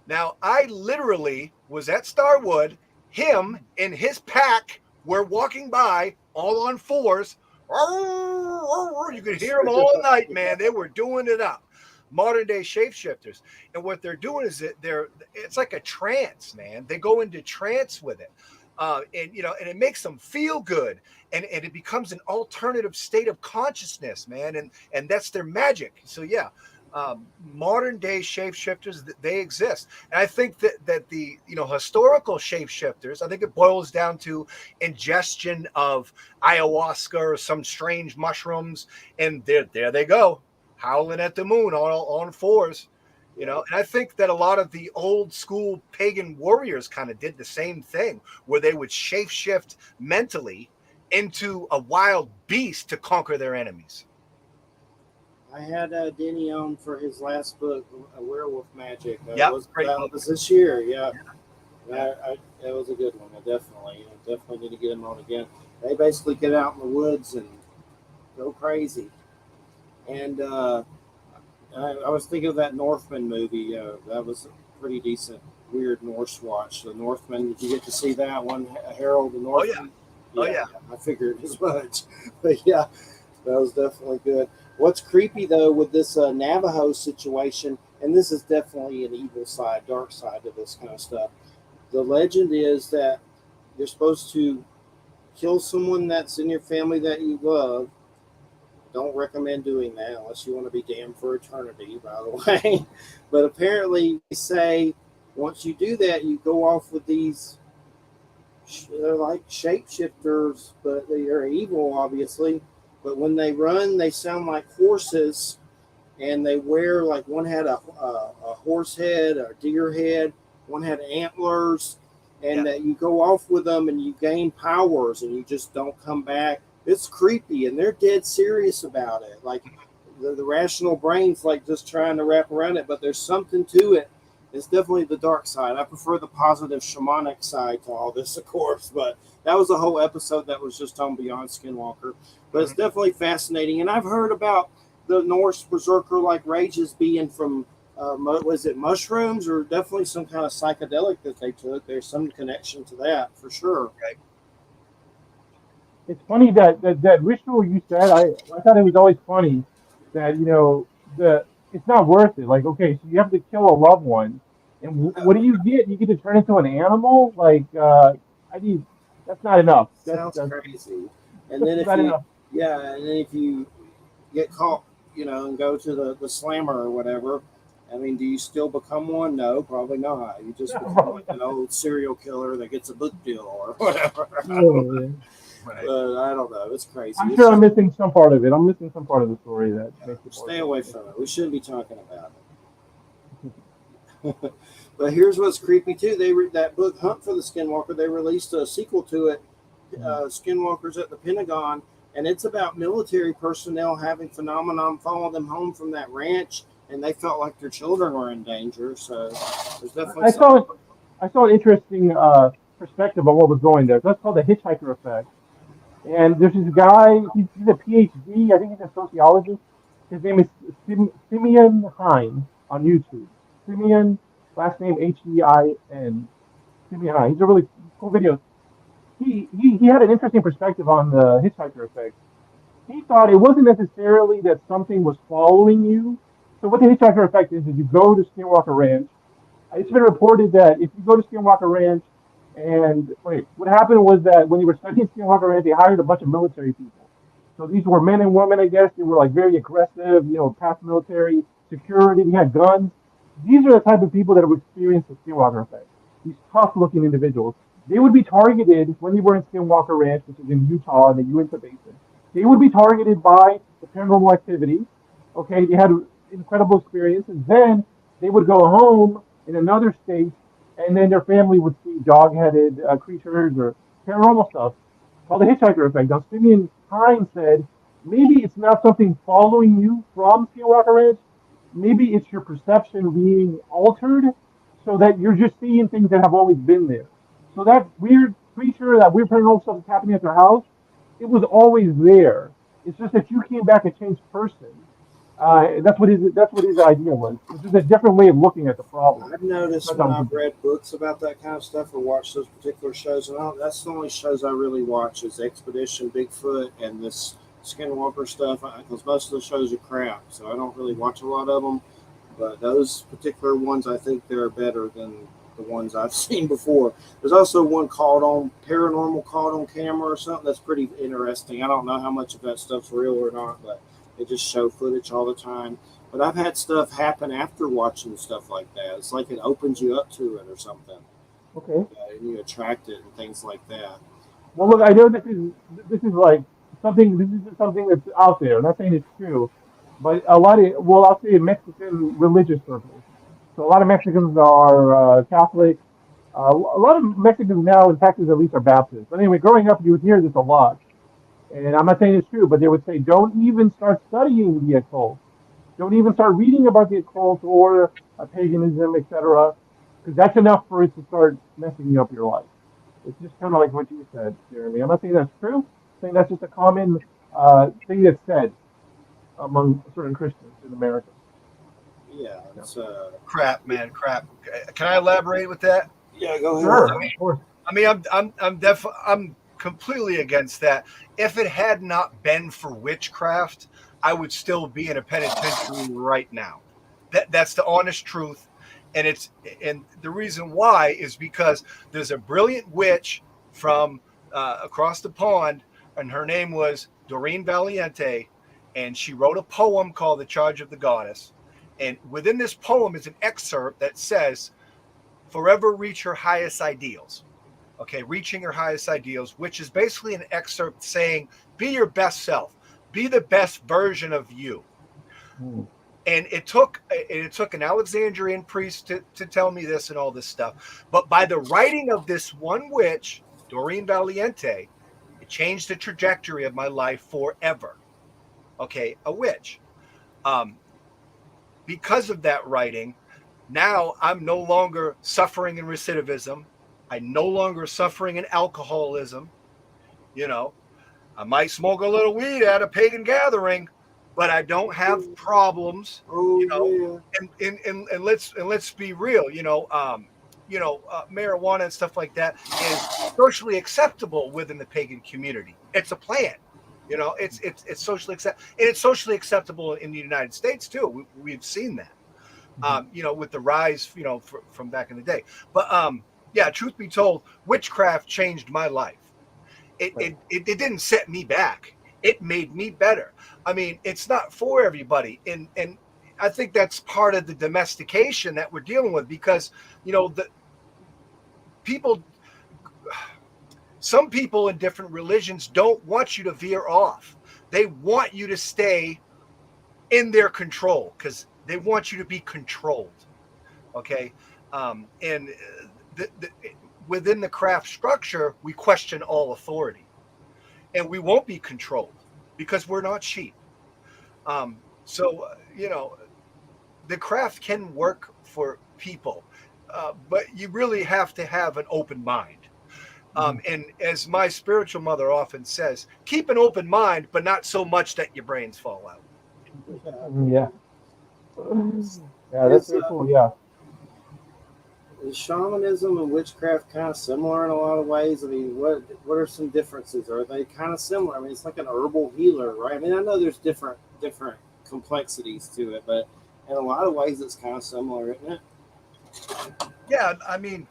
Now, I literally was at Starwood. Him and his pack were walking by all on fours. You could hear them all night, man. They were doing it up. Modern day shapeshifters, and what they're doing is it's like a trance, man. They go into trance with it, and it makes them feel good, and it becomes an alternative state of consciousness, man. And that's their magic. So yeah, modern day shapeshifters, they exist, and I think that the historical shapeshifters, I think it boils down to ingestion of ayahuasca or some strange mushrooms, and there they go, howling at the moon all on fours. And I think that a lot of the old school pagan warriors kind of did the same thing, where they would shapeshift mentally into a wild beast to conquer their enemies. I had Denny on for his last book, Werewolf Magic. Yep, great That book. was this year. Yeah, that was a good one. I definitely need to get him on again. They basically get out in the woods and go crazy. And I was thinking of that Northman movie. That was a pretty decent, weird Norse watch. The Northman. Did you get to see that one, Harold the Oh yeah, Northman? oh yeah. I figured as much. But yeah, that was definitely good. What's creepy though with this Navajo situation, and this is definitely an evil side, dark side to this kind of stuff. The legend is that you're supposed to kill someone that's in your family that you love. Don't recommend doing that unless you want to be damned for eternity, by the way. But apparently, they say once you do that, you go off with these. They're like shapeshifters, but they are evil, obviously. But when they run, they sound like horses, and they wear like one had a horse head, a deer head, one had antlers, and that you go off with them and you gain powers and you just don't come back. It's creepy, and they're dead serious about it. Like the rational brain's like just trying to wrap around it, but there's something to it. It's definitely the dark side. I prefer the positive shamanic side to all this, of course, but that was a whole episode that was just on Beyond Skinwalker. But it's definitely fascinating, and I've heard about the Norse berserker like rages being from was it mushrooms or definitely some kind of psychedelic that they took. There's some connection to that for sure. Right. It's funny that ritual you said. I thought it was always funny that the it's not worth it. Like, okay, so you have to kill a loved one, and what do you get? You get to turn into an animal. Like, I need that's not enough. Sounds crazy. And then not enough. and then if you get caught, and go to the slammer or whatever. I mean, do you still become one? No, probably not. You just become like an old serial killer that gets a book deal or whatever. Right. But I don't know. It's crazy. I'm sure I'm missing some part of it. I'm missing some part of the story that makes it. Stay away from it. We shouldn't be talking about it. But here's what's creepy too. That book Hunt for the Skinwalker. They released a sequel to it, Skinwalkers at the Pentagon, and it's about military personnel having phenomenon follow them home from that ranch, and they felt like their children were in danger. So there's definitely. I saw an interesting perspective on what was going there. That's called the hitchhiker effect. And there's this guy. He's a PhD. I think he's a sociologist. His name is Simeon Hein on YouTube. Simeon, last name Hein. Simeon Hein. He's a really cool video. He had an interesting perspective on the hitchhiker effect. He thought it wasn't necessarily that something was following you. So what the hitchhiker effect is you go to Skinwalker Ranch. It's been reported that if you go to Skinwalker Ranch, and what happened was that when they were studying Skinwalker Ranch, they hired a bunch of military people. So these were men and women, I guess. They were like very aggressive, past military security. They had guns. These are the type of people that have experienced the Skinwalker effect. These tough-looking individuals. They would be targeted when they were in Skinwalker Ranch, which is in Utah in the Uinta Basin. They would be targeted by the paranormal activity. Okay, they had incredible experiences. Then they would go home in another state, and then their family would see dog-headed creatures or paranormal stuff called the hitchhiker effect. Now, Simeon Hein said, maybe it's not something following you from Skinwalker Ranch. Maybe it's your perception being altered so that you're just seeing things that have always been there. So that weird creature, that weird paranormal stuff that's happening at your house, it was always there. It's just that you came back a changed person. That's what his idea was. It's just a different way of looking at the problem. I've noticed when I've read books about that kind of stuff or watched those particular shows, and that's the only shows I really watch is Expedition Bigfoot and this Skinwalker stuff, because most of the shows are crap, so I don't really watch a lot of them. But those particular ones, I think they're better than the ones I've seen before. There's also one paranormal caught on camera or something that's pretty interesting. I don't know how much of that stuff's real or not, but they just show footage all the time. But I've had stuff happen after watching stuff like that. It's like it opens you up to it or something. Okay. And you attract it and things like that. Well, look, I know this is like something. This is something that's out there. I'm not saying it's true, but I'll say Mexican religious circles. So a lot of Mexicans are Catholic. A lot of Mexicans now in Texas at least are Baptist. But anyway, growing up, you would hear this a lot. And I'm not saying it's true, but they would say, don't even start studying the occult. Don't even start reading about the occult or paganism, etc., because that's enough for it to start messing up your life. It's just kind of like what you said, Jeremy. I'm not saying that's true. I'm saying that's just a common thing that's said among certain Christians in America. Yeah, Yeah. it's Crap, man, crap. Can I elaborate with that? yeah. Go Sure, ahead. of course. I mean, I'm completely against that. If it had not been for witchcraft, I would still be in a penitentiary right now. That's the honest truth, and and the reason why is because there's a brilliant witch from across the pond, and her name was Doreen Valiente, and she wrote a poem called "The Charge of the Goddess," and within this poem is an excerpt that says, "Forever reach your highest ideals." Okay, reaching your highest ideals, which is basically an excerpt saying, be your best self, be the best version of you. Mm. And it took an Alexandrian priest to tell me this and all this stuff. But by the writing of this one witch, Doreen Valiente, it changed the trajectory of my life forever. Okay, a witch. Um, because of that writing, now I'm no longer suffering in recidivism. I'm no longer suffering in alcoholism. You know, I might smoke a little weed at a pagan gathering, but I don't have problems. Oh You know, yeah. and let's be real. Marijuana and stuff like that is socially acceptable within the pagan community. It's a plant. It's socially and it's socially acceptable in the United States too. We've seen that. With the rise, from back in the day. But yeah, truth be told, witchcraft changed my life. It didn't set me back. It made me better. I mean, it's not for everybody, and I think that's part of the domestication that we're dealing with because the people, some people in different religions don't want you to veer off. They want you to stay in their control because they want you to be controlled. Okay, and the within the craft structure, we question all authority, and we won't be controlled because we're not sheep. So the craft can work for people, but you really have to have an open mind. And as my spiritual mother often says, keep an open mind, but not so much that your brains fall out. Yeah. Yeah, that's Is very cool. Yeah. is shamanism and witchcraft kind of similar in a lot of ways? I mean, what are some differences? Are they kind of similar? I mean, it's like an herbal healer, right? I mean, I know there's different complexities to it, but in a lot of ways, it's kind of similar, isn't it? Yeah, I mean,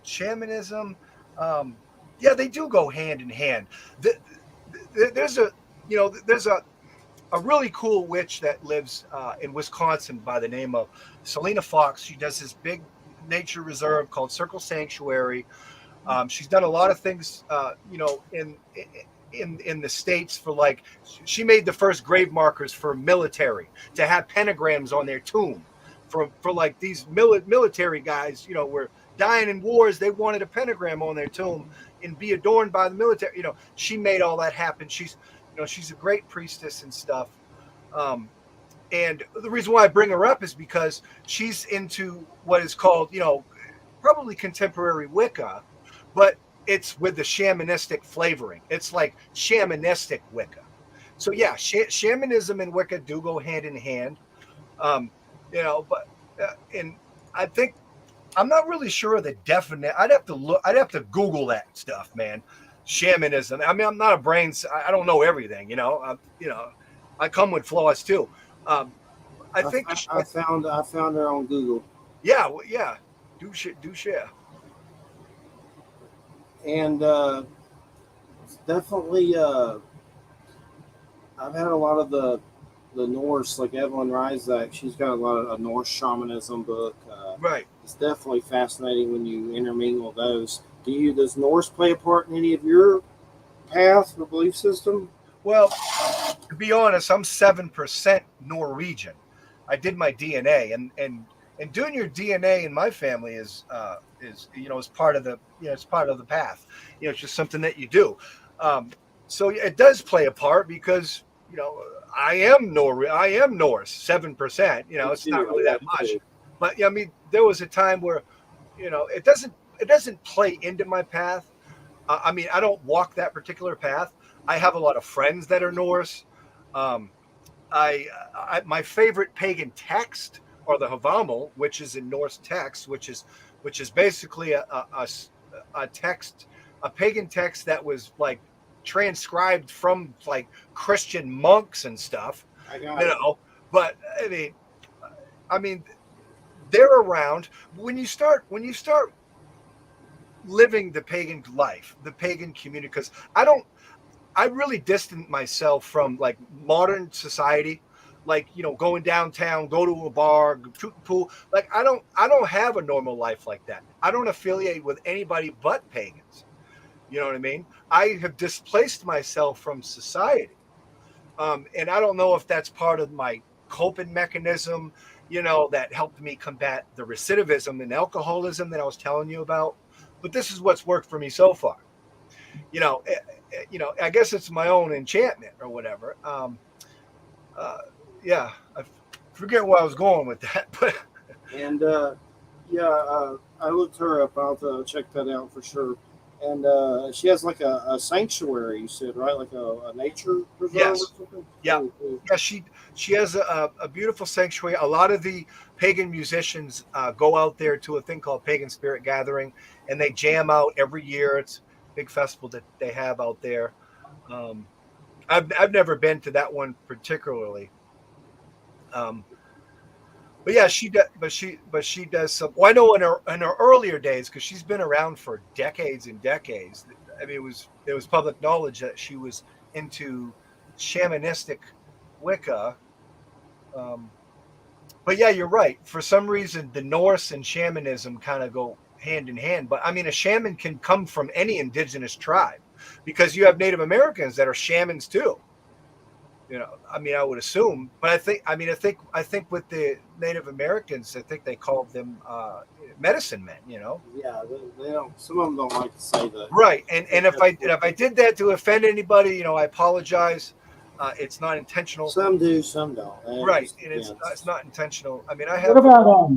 shamanism, yeah, they do go hand in hand. There's a really cool witch that lives in Wisconsin by the name of Selena Fox. She does this big nature reserve called Circle Sanctuary. She's done a lot of things, in the States for like, she made the first grave markers for military to have pentagrams on their tomb for like these military guys, were dying in wars. They wanted a pentagram on their tomb and be adorned by the military. She made all that happen. She's a great priestess and stuff. And the reason why I bring her up is because she's into what is called, probably contemporary Wicca, but it's with the shamanistic flavoring. It's like shamanistic Wicca. So yeah, shamanism and Wicca do go hand in hand. But and I think I'm not really sure of the definite. I'd have to look. I'd have to Google that stuff, man. Shamanism. I mean, I'm not a brains. I don't know everything. I come with flaws too. I think. I found her on Google, Yeah. Well, yeah. Do share. and definitely. I've had a lot of the Norse, like Evelyn Rysak. She's got a lot of a Norse shamanism book. Right. It's definitely fascinating when you intermingle those. Does Norse play a part in any of your path or belief system? Well, to be honest, I'm 7% Norwegian. I did my DNA, and doing your DNA in my family is part of the it's part of the path. It's just something that you do. So it does play a part because you know, I am Norse, 7%. You know, Me it's not too. really I that am much. too. But yeah, I mean, there was a time where, you know, it doesn't play into my path. I mean, I don't walk that particular path. I have a lot of friends that are Norse. Um, my favorite pagan text are the Havamel, which is in Norse text, which is basically a text, a pagan text that was like transcribed from like Christian monks and stuff, I got you it. know. But I mean, they're around when you start living the pagan life, the pagan community, because I really distant myself from like modern society, like going downtown, go to a bar, shoot the pool. Like I don't have a normal life like that. I don't affiliate with anybody but pagans. You know what I mean? I have displaced myself from society, and I don't know if that's part of my coping mechanism. That helped me combat the recidivism and alcoholism that I was telling you about. But this is what's worked for me so far. I guess it's my own enchantment or whatever. Uh, yeah, I forget where I was going with that, but And yeah, I looked her up. I'll check that out for sure. And she has like a sanctuary. You said right, like a nature preserve or yes, something. yeah, Cool, cool. yeah. She has a beautiful sanctuary. A lot of the pagan musicians go out there to a thing called Pagan Spirit Gathering, and they jam out every year. It's a big festival that they have out there. Um, I've never been to that one particularly. Um, But yeah, she does. But she does some. Well, I know in her earlier days, because she's been around for decades and decades. I mean, it was public knowledge that she was into shamanistic Wicca. Um, but yeah, you're right. For some reason, the Norse and shamanism kind of go hand in hand. But I mean, a shaman can come from any indigenous tribe, because you have Native Americans that are shamans too. I mean, I would assume, but I think with the Native Americans, I think they called them medicine men. Yeah, they don't. Some of them don't like to say that. Right. And if I did that to offend anybody, I apologize. It's not intentional. Some do, some don't. And it Right. just And it's depends. it's not intentional. I mean, I What have about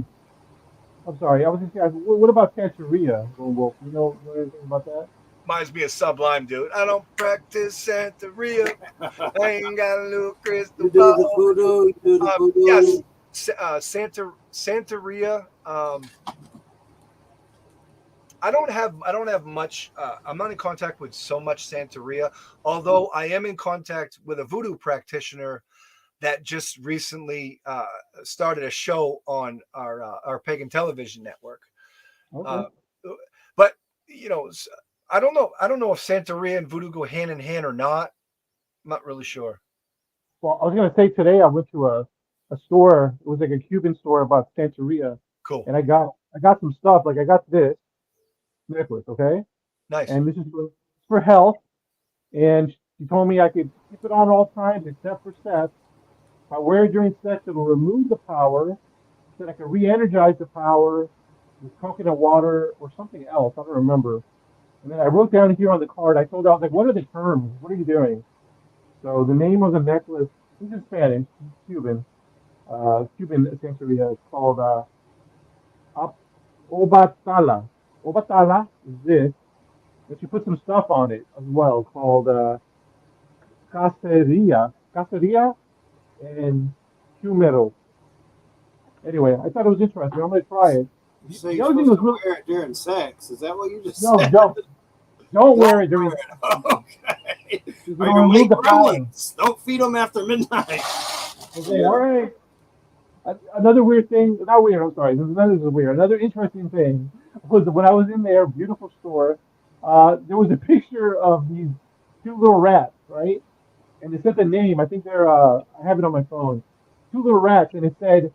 I'm sorry, I was just asking, what about Santeria, Lone Wolf? You know anything about that? reminds me of Sublime, dude. I don't practice Santeria. I ain't got a little crystal You do the ball. voodoo. You do the Yes, voodoo. Santeria. I don't have much. I'm not in contact with so much Santeria, although I am in contact with a voodoo practitioner that just recently started a show on our pagan television network. Okay. Uh, but you know, I don't know. I don't know if Santeria and voodoo go hand in hand or not. I'm not really sure. Well, I was gonna say today I went to a store. It was like a Cuban store about Santeria, Cool, and I got some stuff. Like I got this necklace, okay, nice. and this is for health. And she told me I could keep it on all times except for sex. If I wear it during sex, it'll remove the power. Said I could re-energize the power with coconut water or something else. I don't remember. And then I wrote down here on the card. I told her I was like, "What are the terms? What are you doing?" So the name of the necklace, this is Spanish, Cuban, Cuban essentially, it's called Obatala. Obatala is this, and she put some stuff on it as well called Caceria and Humero. Anyway, I thought it was interesting. I'm going to try it. You The, say the you're other thing supposed was to really, wear it during sex. Is that what you just no, said? don't wear Don't it during wear sex it. Okay. because Or it'll you'll remove make the power. gremlins. Don't feed them after midnight. Okay, all Yeah. right. Another weird thing, not weird, I'm sorry, this is weird. Another interesting thing was when I was in their beautiful store, there was a picture of these two little rats, right? And it said the name, I think I have it on my phone, two little rats, and it said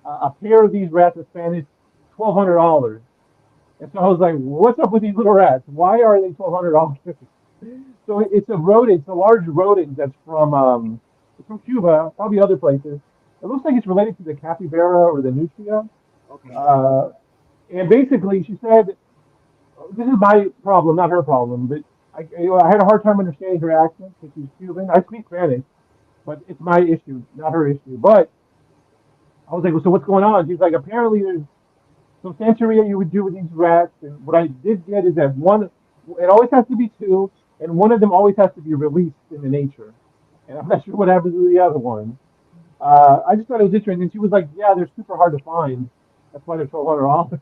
a pair of these rats in Spanish, $1,200. And so I was like, what's up with these little rats? Why are they $1,200? So it's a rodent, it's a large rodent that's it's from Cuba, probably other places. It looks like it's related to the capybara or the nutria. Okay. Uh, and basically, she said, this is my problem, not her problem, but I had a hard time understanding her accent because she's Cuban. I speak Spanish. but it's my issue, not her issue. But I was like, well, so what's going on? She's like, apparently there's some Santeria you would do with these rats, and what I did get is that one, it always has to be two, and one of them always has to be released into nature. And I'm not sure what happens with the other one. I just thought it was interesting. And she was like, yeah, they're super hard to find. That's why they're $1,200.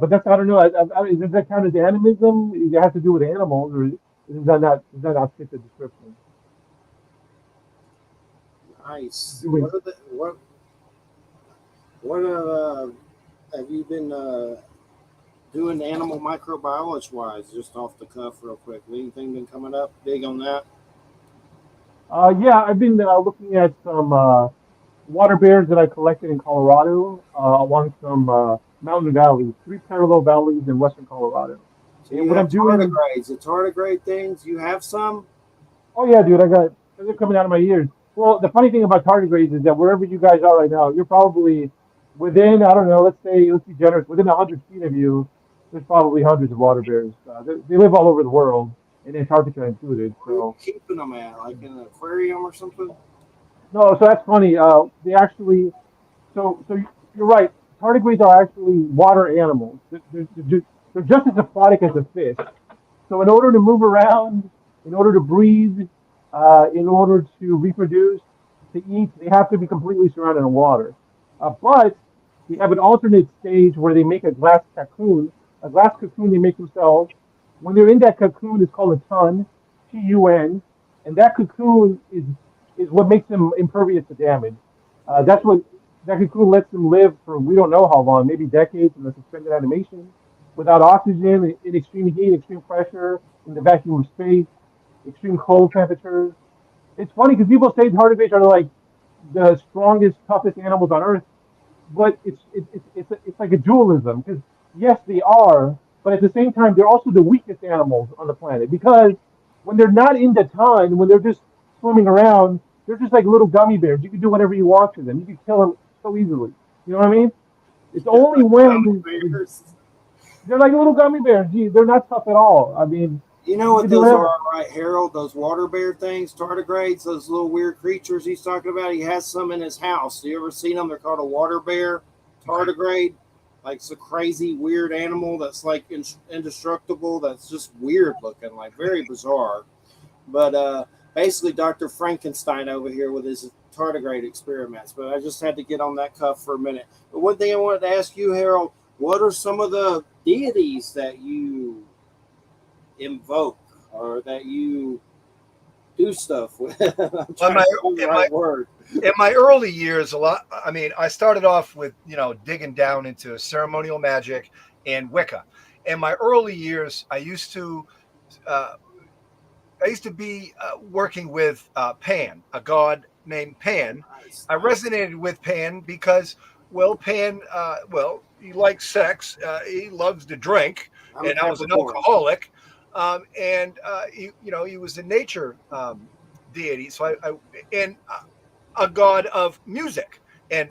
But that's, I don't know. Does that count as animism? It has to do with animals, or does that not fit the description? Nice. Doing, What have you been doing animal microbiology wise? Just off the cuff, real quick. Anything been coming up big on that? yeah, I've been looking at some water bears that I collected in Colorado along some mountain valleys, three parallel valleys in western Colorado. So And you what have I'm doing, tardigrades. The tardigrade things. You have some. oh yeah, dude, they're coming out of my ears. Well, the funny thing about tardigrades is that wherever you guys are right now, you're probably within, I don't know, let's be generous, within 100 feet of you, there's probably hundreds of water bears. They live all over the world, and Antarctica included. Where are you So keeping them at? Like in an aquarium or something? no, so that's funny. They actually, so you're right. Tardigrades are actually water animals. They're just as aquatic as a fish. So in order to move around, in order to breathe, in order to reproduce, to eat, they have to be completely surrounded in water. But they have an alternate stage where they make a glass cocoon. A glass cocoon they make themselves. When they're in that cocoon, it's called a tun, Tun, and that cocoon is what makes them impervious to damage. That's what that cocoon lets them live for we don't know how long, maybe decades in the suspended animation, without oxygen, in extreme heat, extreme pressure, in the vacuum of space, extreme cold temperatures. It's funny because people say tardigrades are like the strongest, toughest animals on Earth, but it's like a dualism because yes, they are, but at the same time, they're also the weakest animals on the planet because when they're not in the ton, when they're just swimming around, they're just like little gummy bears. You can do whatever you want to them. You can kill them so easily. You know what I mean? It's only Like when bears. they're like little gummy bears. Gee, they're not tough at all. I mean, You know you what can do those whatever. are, right, Harold? Those water bear things, tardigrades, those little weird creatures he's talking about. He has some in his house. You ever seen them? They're called a water bear, Okay. tardigrade. Like it's a crazy, weird animal that's like indestructible. That's just weird looking, like very bizarre. But basically, Dr. Frankenstein over here with his tardigrade experiments. But I just had to get on that cuff for a minute. But one thing I wanted to ask you, Harold, what are some of the deities that you invoke or that you do stuff with? I'm Well, trying to find the in my right word. in my early years, a lot. I mean, I started off with digging down into ceremonial magic and Wicca. In my early years, uh, I used to be working with Pan, a god named Pan. Nice, I nice. resonated with Pan because, well, Pan, he likes sex, he loves to drink, I'm a and I was an Capricorn. alcoholic, and he was a nature deity. So and a god of music, and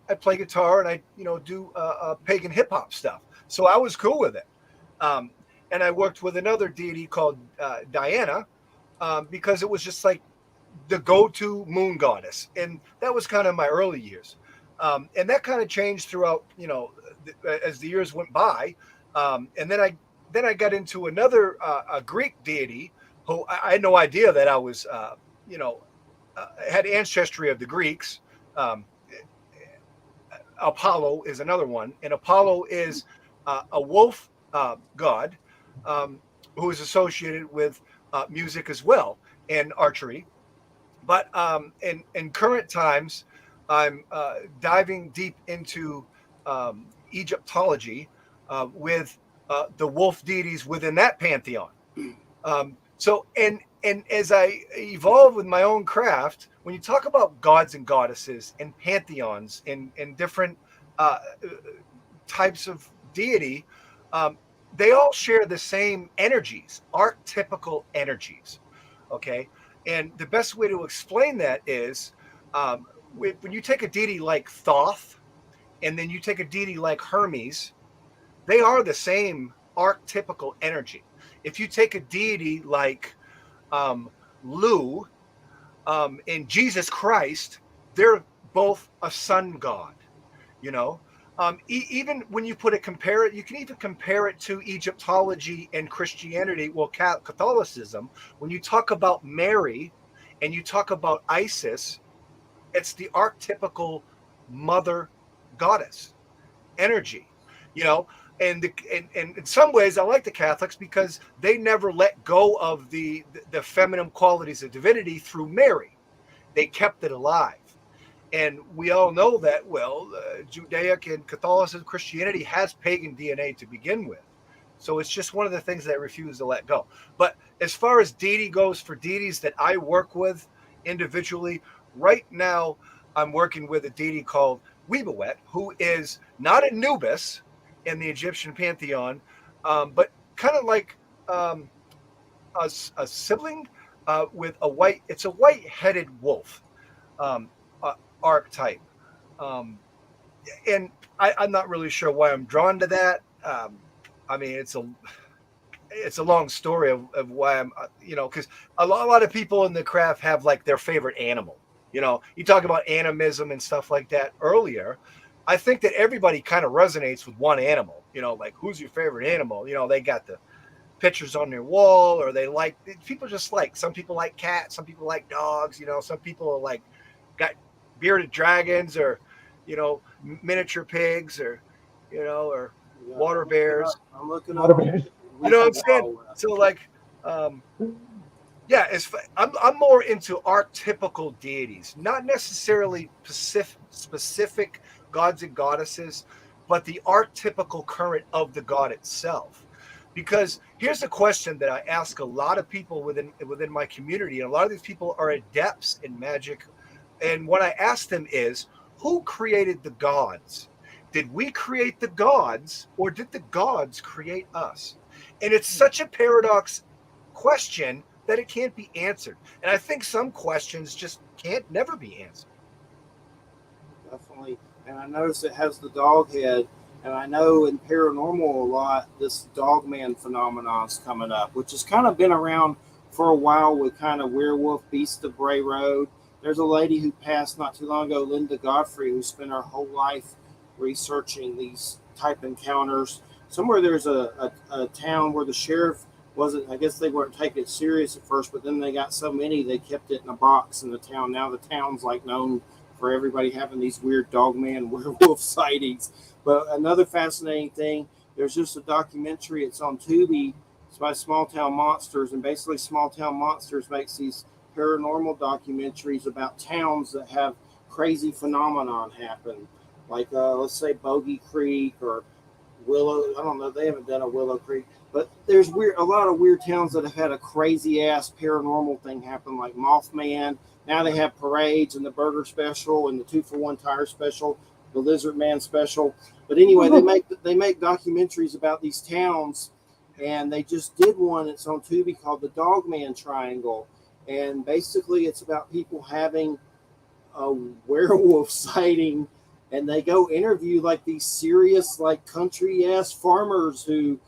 I play guitar and I do pagan hip hop stuff. So I was cool with it. Um, and I worked with another deity called Diana because it was just like the go-to moon goddess, and that was kind of my early years. And that kind of changed throughout, as the years went by. And then I got into another a Greek deity who I had no idea that I was, you know, had ancestry of the Greeks. Um, Apollo is another one, and Apollo is a wolf god um, who is associated with music as well and archery. But in current times, I'm diving deep into Egyptology with the wolf deities within that pantheon. And as I evolve with my own craft, when you talk about gods and goddesses and pantheons and different uh, types of deity, um, they all share the same energies, archetypical energies. Okay, and the best way to explain that is um, when you take a deity like Thoth, and then you take a deity like Hermes, they are the same archetypical energy. If you take a deity like um, Lu, and Jesus Christ, they're both a sun god. You know, even when you compare it, you can even compare it to Egyptology and Christianity. Well, Catholicism. When you talk about Mary, and you talk about Isis, it's the archetypical mother goddess energy. You know, and in some ways, I like the Catholics because they never let go of the feminine qualities of divinity through Mary. They kept it alive. And we all know that, well, Judaic and Catholicism, Christianity has pagan DNA to begin with. So it's just one of the things that I refuse to let go. But as far as deity goes, for deities that I work with individually, right now I'm working with a deity called Weebawet, who is not Anubis in the Egyptian pantheon, but kind of like um, a sibling with it's a white-headed wolf. Um, Archetype. Um, and I'm not really sure why I'm drawn to that. I mean, it's a long story of why I'm, because a lot of people in the craft have like their favorite animal. You know, you talk about animism and stuff like that earlier. I think that everybody kind of resonates with one animal. You know, like who's your favorite animal? You know, they got the pictures on their wall, or people just like, some people like cats, some people like dogs. You know, some people are like got bearded dragons, or miniature pigs, or or Yeah, water bears. I'm looking Water up. bears. You know what I'm saying? So like, yeah, I'm more into archetypical deities, not necessarily specific gods and goddesses, but the archetypical current of the god itself. Because here's a question that I ask a lot of people within my community, and a lot of these people are adepts in magic. And what I ask them is, who created the gods? Did we create the gods, or did the gods create us? And it's such a paradox question that it can't be answered. And I think some questions just can't never be answered. Definitely. And I notice it has the dog head. And I know in paranormal a lot, this dogman phenomenon is coming up, which has kind of been around for a while with kind of werewolf, beast of Bray Road. There's a lady who passed not too long ago, Linda Godfrey, who spent her whole life researching these type encounters. Somewhere there's a town where the sheriff wasn't, I guess they weren't taking it serious at first, but then they got so many, they kept it in a box in the town. Now the town's like known for everybody having these weird dogman werewolf sightings. But another fascinating thing, there's just a documentary, it's on Tubi, it's by Small Town Monsters, and basically Small Town Monsters makes these paranormal documentaries about towns that have crazy phenomenon happen. Like, let's say Bogey Creek or Willow, I don't know, they haven't done a Willow Creek, but there's a lot of weird towns that have had a crazy ass paranormal thing happen, like Mothman. Now they have parades and the burger special and the 2-for-1 tire special, the Lizard Man special. But anyway, they make documentaries about these towns, and they just did one. It's on Tubi called the Dogman Triangle, and basically it's about people having a werewolf sighting, and they go interview like these serious like country ass farmers who,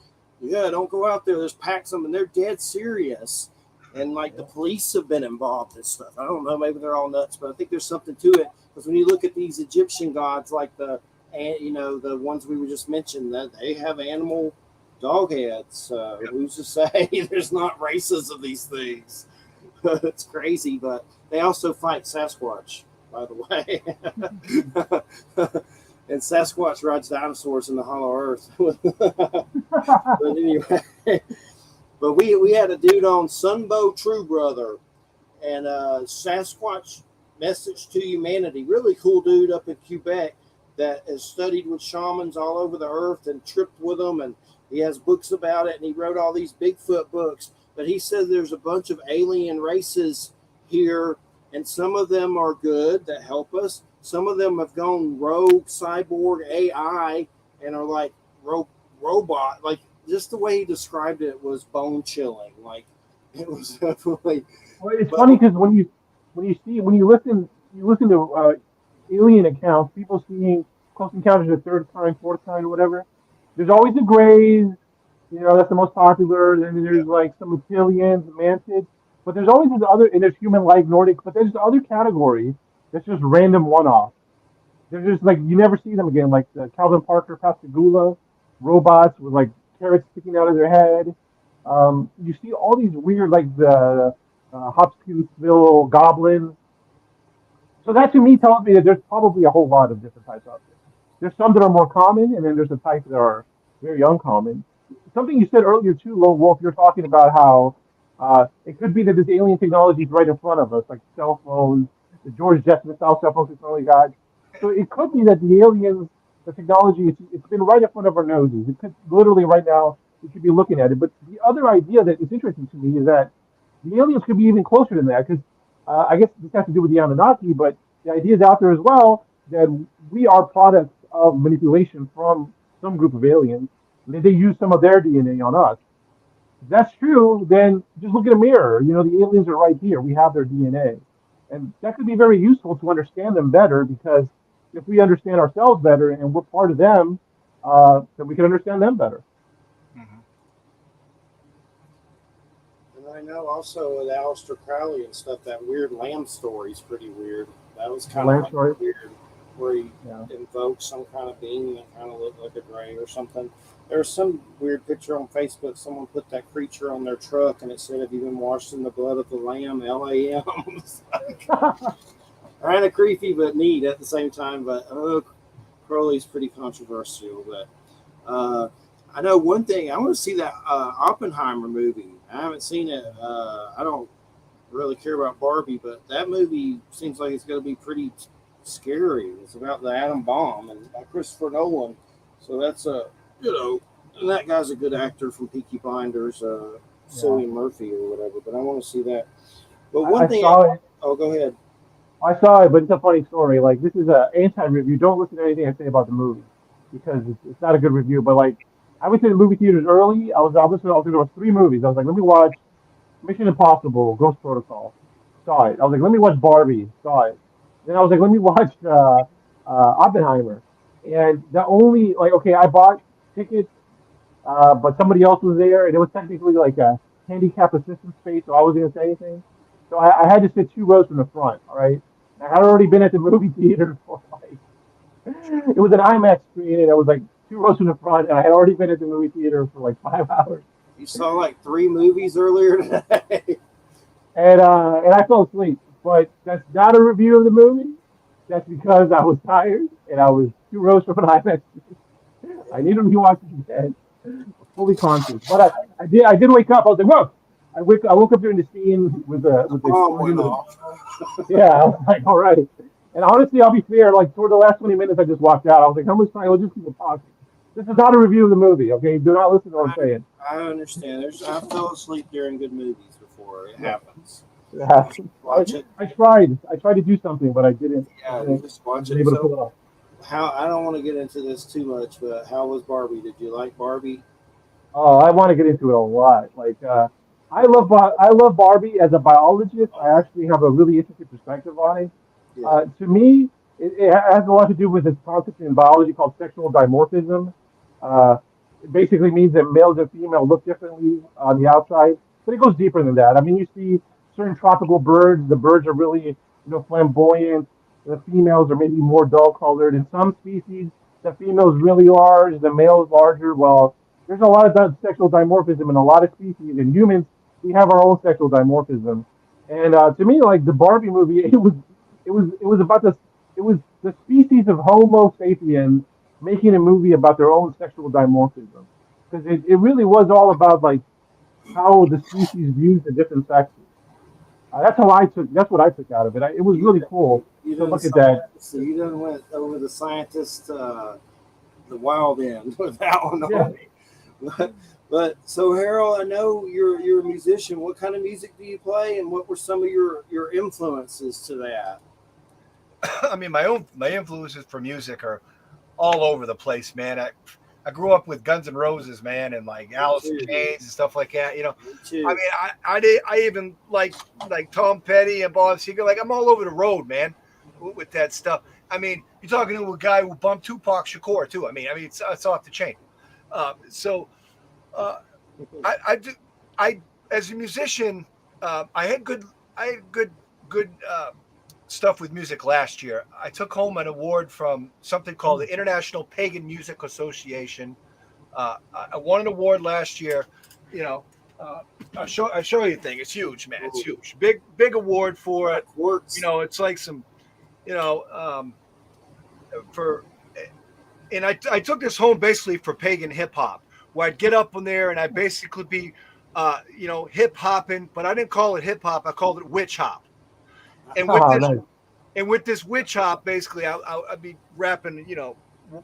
don't go out there. There's packs of them, and they're dead serious. And like the police have been involved in stuff. I don't know, maybe they're all nuts, but I think there's something to it. Because when you look at these Egyptian gods, like the ones we were just mentioned, that they have animal dog heads. Who's to say there's not races of these things? It's crazy, but they also fight Sasquatch, by the way. And Sasquatch rides dinosaurs in the Hollow Earth. But anyway. But we had a dude on, Sunbow True Brother, and Sasquatch Message to Humanity. Really cool dude up in Quebec that has studied with shamans all over the earth and tripped with them, and he has books about it, and he wrote all these Bigfoot books. But he said there's a bunch of alien races here, and some of them are good that help us. Some of them have gone rogue, cyborg, AI, and are like robot, like. Just the way he described it was bone chilling. Like it was definitely. Well, it's funny because when you listen to alien accounts, people seeing Close Encounters of the Third Kind, Fourth Kind, or whatever. There's always the Greys. That's the most popular. Then there's like some reptilians, mantids. But there's always this other, and there's human-like Nordic, but there's the other category that's just random one-off. They're just like you never see them again, like the Calvin Parker Pascagoula robots with like carrots sticking out of their head. You see all these weird, like the Hopkinsville goblins. So that to me tells me that there's probably a whole lot of different types out there. There's some that are more common, and then there's the types that are very uncommon. Something you said earlier too, Lone Wolf, you're talking about how it could be that this alien technology is right in front of us, like cell phones, the George Jetson style cell phones we finally got. So it could be that the aliens, the technology, it's been right in front of our noses. It could literally right now we could be looking at it. But the other idea that is interesting to me is that the aliens could be even closer than that because I guess this has to do with the Anunnaki, but the idea is out there as well that we are products of manipulation from some group of aliens. And they use some of their DNA on us. If that's true, then just look at a mirror. You know, the aliens are right here. We have their DNA. And that could be very useful to understand them better because if we understand ourselves better and we're part of them, then we can understand them better. Mhm. And I know also with Aleister Crowley and stuff, that weird lamb story is pretty weird. That was kind Lamb of like story? weird, where he Yeah. invoked some kind of being that kind of looked like a gray or something. There's some weird picture on Facebook. Someone put that creature on their truck, and it said, "Have you been washed in the blood of the Lamb?" LAM. It's like, kind of creepy, but neat at the same time. But Crowley's pretty controversial. But I know one thing. I want to see that Oppenheimer movie. I haven't seen it. I don't really care about Barbie, but that movie seems like it's going to be pretty scary. It's about the atom bomb and by Christopher Nolan. So that's and that guy's a good actor from Peaky Blinders, Cillian Murphy or whatever. But I want to see that. But one I thing. saw it. Oh, go ahead. I saw it, but it's a funny story. Like this is a anti-review. Don't listen to anything I say about the movie because it's not a good review. But like, I went to the movie theaters early. I listening. There was three movies. I was like, let me watch Mission Impossible, Ghost Protocol. Saw it. I was like, let me watch Barbie. Saw it. Then I was like, let me watch Oppenheimer. And the only like, okay, I bought tickets, but somebody else was there, and it was technically like a handicap assistance space, so I wasn't gonna say anything. So I had to sit two rows from the front. All right. I had already been at the movie theater for like it was an IMAX screen, and it was like two rows from the front, and I had already been at the movie theater for like 5 hours. You saw like three movies earlier today. And I fell asleep. But that's not a review of the movie. That's because I was tired and I was two rows from an IMAX. I needed to be watching bed, fully conscious. But I did wake up. I was like, whoa! I woke up during the scene with the Bomb went off. yeah. I was like, all right. And honestly, I'll be fair. Like toward the last 20 minutes, I just walked out. I was like, how much time? We'll just keep talking. This is not a review of the movie. Okay, do not listen to what I'm saying. I understand. I fell asleep during good movies before. It happens. Yeah. Watch it. I tried to do something, but I didn't. Yeah, I you just watch wasn't it. able to pull it So, off. how I don't want to get into this too much, but how was Barbie? Did you like Barbie? Oh, I want to get into it a lot. Like, I love Barbie as a biologist. I actually have a really interesting perspective on it. Yeah. To me, it has a lot to do with this concept in biology called sexual dimorphism. Uh, it basically means that males and females look differently on the outside, but it goes deeper than that. I mean, you see certain tropical birds. The birds are really, flamboyant. The females are maybe more dull colored. In some species, the female's really large, the male's larger. Well, there's a lot of sexual dimorphism in a lot of species. In humans, we have our own sexual dimorphism. And to me, like the Barbie movie, it was about this. It was the species of Homo sapiens making a movie about their own sexual dimorphism, because it really was all about like how the species views the different sexes. That's how I took. That's what I took out of it. It was really cool You to done look at that. So you done went over the scientist, the wild end with that one. Yeah. But so Harold, I know you're a musician. What kind of music do you play, and what were some of your influences to that? I mean, my influences for music are all over the place, man. I grew up with Guns N' Roses, man, and like Alice in Chains and stuff like that. I mean, I even like Tom Petty and Bob Seger. Like I'm all over the road, man, with that stuff. I mean, you're talking to a guy who bumped Tupac Shakur too. I mean, it's off the chain. I as a musician, I had good stuff with music last year. I took home an award from something called the International Pagan Music Association. I won an award last year. You know, uh, I show you the thing. It's huge, man. It's Ooh, huge. Big award for it. You quartz. know, it's like some, you know, for and I took this home basically for pagan hip hop, where I'd get up on there and I'd basically be, hip hopping, but I didn't call it hip hop. I called it witch hop. And with Oh, this nice. and with this witch hop, basically, I'd be rapping,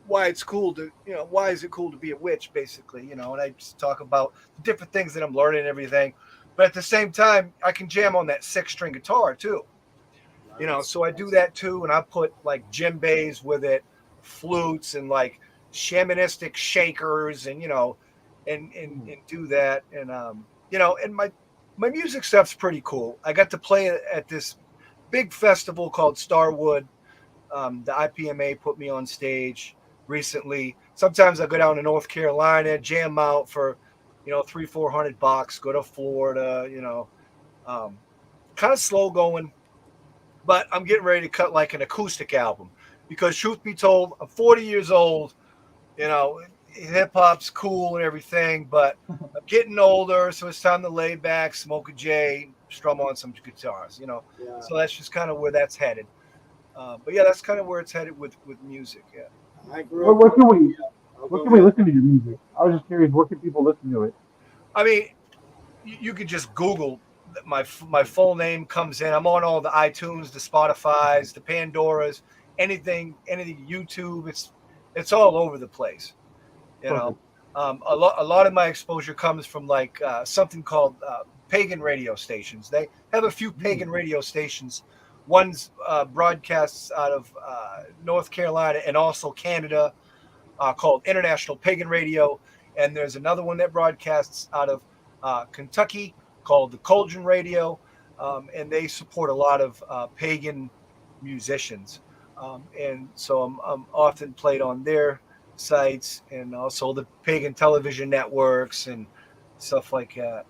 why it's cool to, why is it cool to be a witch, basically, and I just talk about the different things that I'm learning and everything. But at the same time, I can jam on that 6-string guitar too, Nice. so I do that too. And I put like djembes with it, flutes, and like shamanistic shakers, and, and do that. And, and my music stuff's pretty cool. I got to play at this big festival called Starwood. The IPMA put me on stage recently. Sometimes I go down to North Carolina, jam out for, $300-400, go to Florida, kind of slow going, but I'm getting ready to cut like an acoustic album because truth be told, I'm 40 years old, hip hop's cool and everything, but I'm getting older. So it's time to lay back, smoke a J, strum on some guitars, Yeah. so that's just kind of where that's headed. But yeah, that's kind of where it's headed with music. Yeah. I grew What, up. what can we I'll what go can we ahead. listen to your music? I was just curious. Where can people listen to it? I mean, you could just Google my full name comes in. I'm on all the iTunes, the Spotify's, the Pandoras, anything YouTube. It's all over the place. You know, Perfect. a lot of my exposure comes from like something called pagan radio stations. They have a few pagan radio stations. One's broadcasts out of North Carolina and also Canada, called International Pagan Radio, and there's another one that broadcasts out of Kentucky called the Cauldron Radio, and they support a lot of pagan musicians, and so I'm often played on their sites and also the pagan television networks and stuff like that.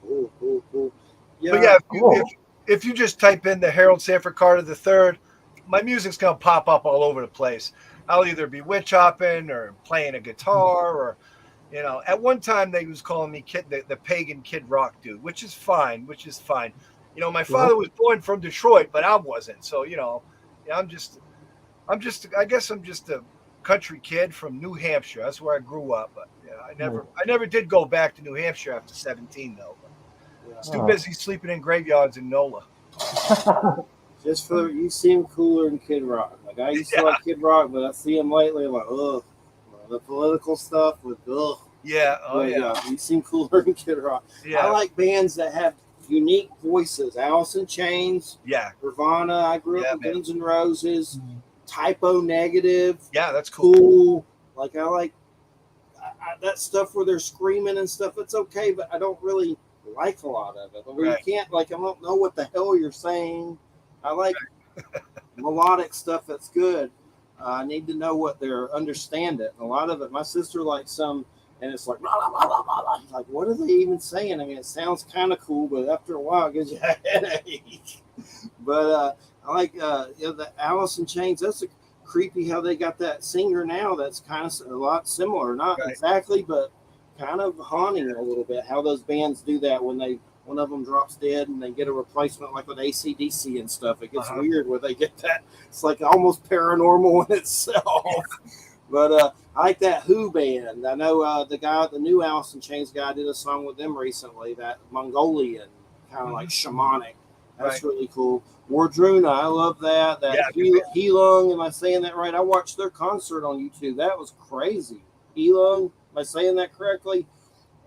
Cool, cool, cool. But Yeah, yeah, Cool. if you just type in the Harold Sanford Carter III, my music's gonna pop up all over the place. I'll either be witch hopping or playing a guitar, or at one time they was calling me the pagan Kid Rock dude, which is fine, my Yeah. father was born from Detroit, but I wasn't. So I'm I guess I'm just a country kid from New Hampshire. That's where I grew up. But I Nice. never did go back to New Hampshire after 17 though. But I was yeah. too Oh. busy sleeping in graveyards in NOLA. Just for you seem cooler than Kid Rock. Like I used to like Kid Rock, but I see him lately. I'm like, ugh, the political stuff with ugh. Yeah. Oh But, yeah. you seem cooler than Kid Rock. Yeah. I like bands that have unique voices. Alice in Chains, Yeah. Nirvana. I grew up Yeah, with man. Guns N' Roses. Typo Negative. Yeah. That's cool. Cool. Like I like that stuff where they're screaming and stuff. It's okay, but I don't really like a lot of it. Where Right. you can't I don't know what the hell you're saying. I like melodic stuff that's good. I need to know what they're understand it. And a lot of it, my sister likes some, and it's like blah, blah, blah, blah, blah. Like what are they even saying? I mean, it sounds kind of cool, but after a while, it gives you a headache. But I like the Alice in Chains. That's creepy how they got that singer now. That's kind of a lot similar, not Right. exactly, but kind of haunting a little bit. How those bands do that when one of them drops dead and they get a replacement, like with AC/DC and stuff. It gets weird where they get that. It's like almost paranormal in itself. But I like that Who band. I know the new Alice in Chains guy did a song with them recently, that Mongolian, kind of like shamanic. That's really cool. Wardruna, I love that. That Heilung, am I saying that right? I watched their concert on YouTube. That was crazy. Heilung, am I saying that correctly?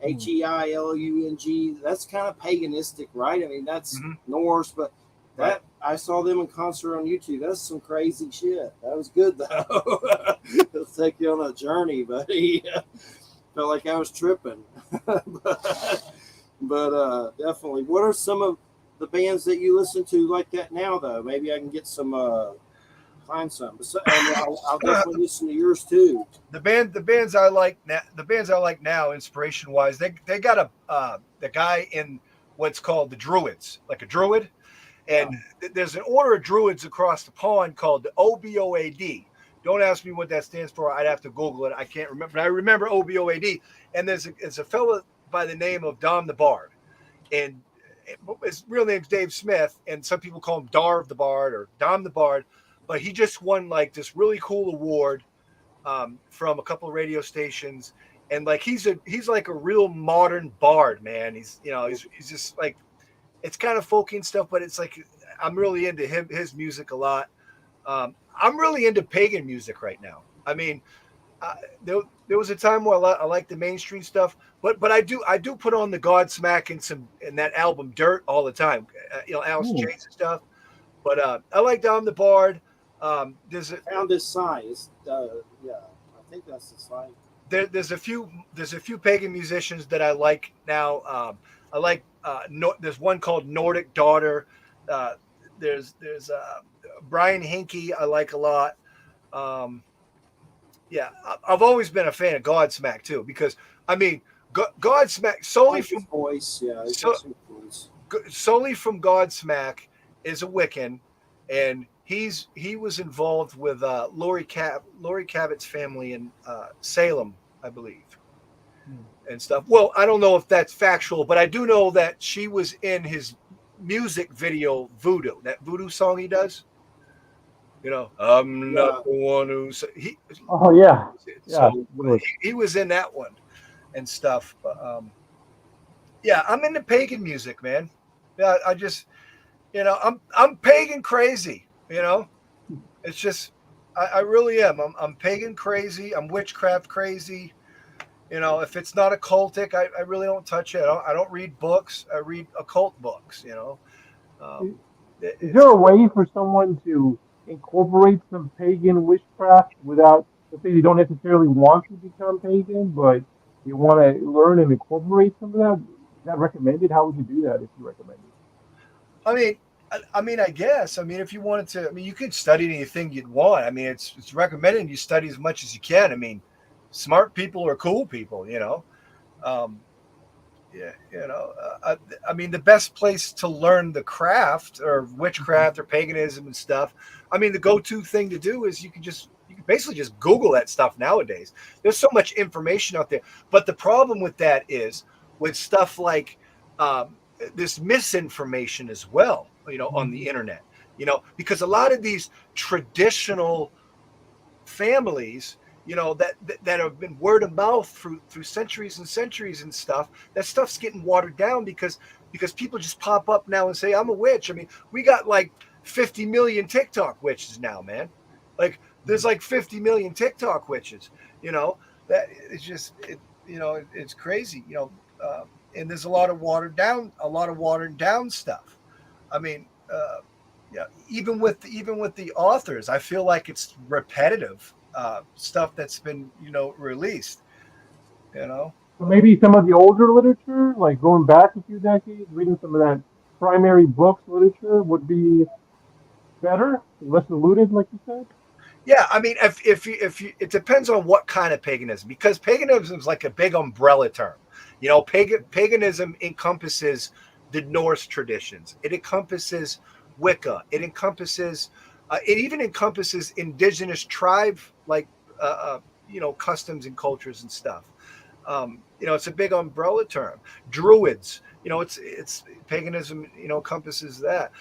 Heilung. That's kind of paganistic, right? I mean, that's Norse, but that I saw them in concert on YouTube. That's some crazy shit. That was good though. It'll take you on a journey, buddy. Felt like I was tripping. but definitely. What are some of the bands that you listen to like that now, though? Maybe I can get some find some. And I'll definitely listen to yours too. The bands I like now, inspiration wise, they got the guy in what's called the Druids, like a Druid. And there's an order of Druids across the pond called the OBOAD. Don't ask me what that stands for. I'd have to Google it. I can't remember. But I remember OBOAD. And there's a fellow by the name of Dom the Bard. And his real name's Dave Smith. And some people call him Darv the Bard or Dom the Bard. But he just won like this really cool award from a couple of radio stations. And like he's like a real modern bard, man. He's just like, it's kind of folky and stuff, but it's like I'm really into his music a lot. I'm really into pagan music right now. I mean, there was a time where I liked the mainstream stuff, but I do put on the Godsmack and that album Dirt all the time. Alice in Chains and stuff. But I like Dom the Bard. Found his size. Yeah, I think that's the size. There's a few pagan musicians that I like now. I like there's one called Nordic Daughter. There's Brian Hinkey I like a lot. Yeah, I've always been a fan of Godsmack too, because I mean Godsmack solely from voice, yeah, solely from Godsmack is a Wiccan, and he was involved with Laurie Cabot's family in Salem, I believe. And stuff. Well, I don't know if that's factual, but I do know that she was in his music video Voodoo, that Voodoo song he does. I'm not the one who. Oh yeah, so he was in that one and stuff. But yeah, I'm into pagan music, man. Yeah, I just, I'm pagan crazy. It's just, I really am. I'm pagan crazy. I'm witchcraft crazy. If it's not occultic, I really don't touch it. I don't read books. I read occult books, Is there a way for someone to incorporate some pagan witchcraft without, let's say, you don't necessarily want to become pagan, but you want to learn and incorporate some of that? Is that recommended? How would you do that if you recommend it? I guess. If you wanted to, you could study anything you'd want. It's recommended you study as much as you can. Smart people are cool people, the best place to learn the craft or witchcraft or paganism and stuff. The go-to thing to do is you can basically just Google that stuff nowadays. There's so much information out there. But the problem with that is with stuff like this misinformation as well, on the internet, because a lot of these traditional families, that have been word of mouth through centuries and centuries and stuff. That stuff's getting watered down because people just pop up now and say, I'm a witch. We got like 50 million TikTok witches now, man. Like there's like 50 million TikTok witches, that it's just, it's crazy, and there's a lot of watered down stuff. Even with the authors, I feel like it's repetitive. Stuff that's been released, So maybe some of the older literature, like going back a few decades, reading some of that primary books literature would be better, less diluted, like you said. Yeah, if you, it depends on what kind of paganism, because paganism is like a big umbrella term. Paganism encompasses the Norse traditions. It encompasses Wicca. It even encompasses indigenous tribe, like, customs and cultures and stuff. It's a big umbrella term. Druids, it's paganism, encompasses that.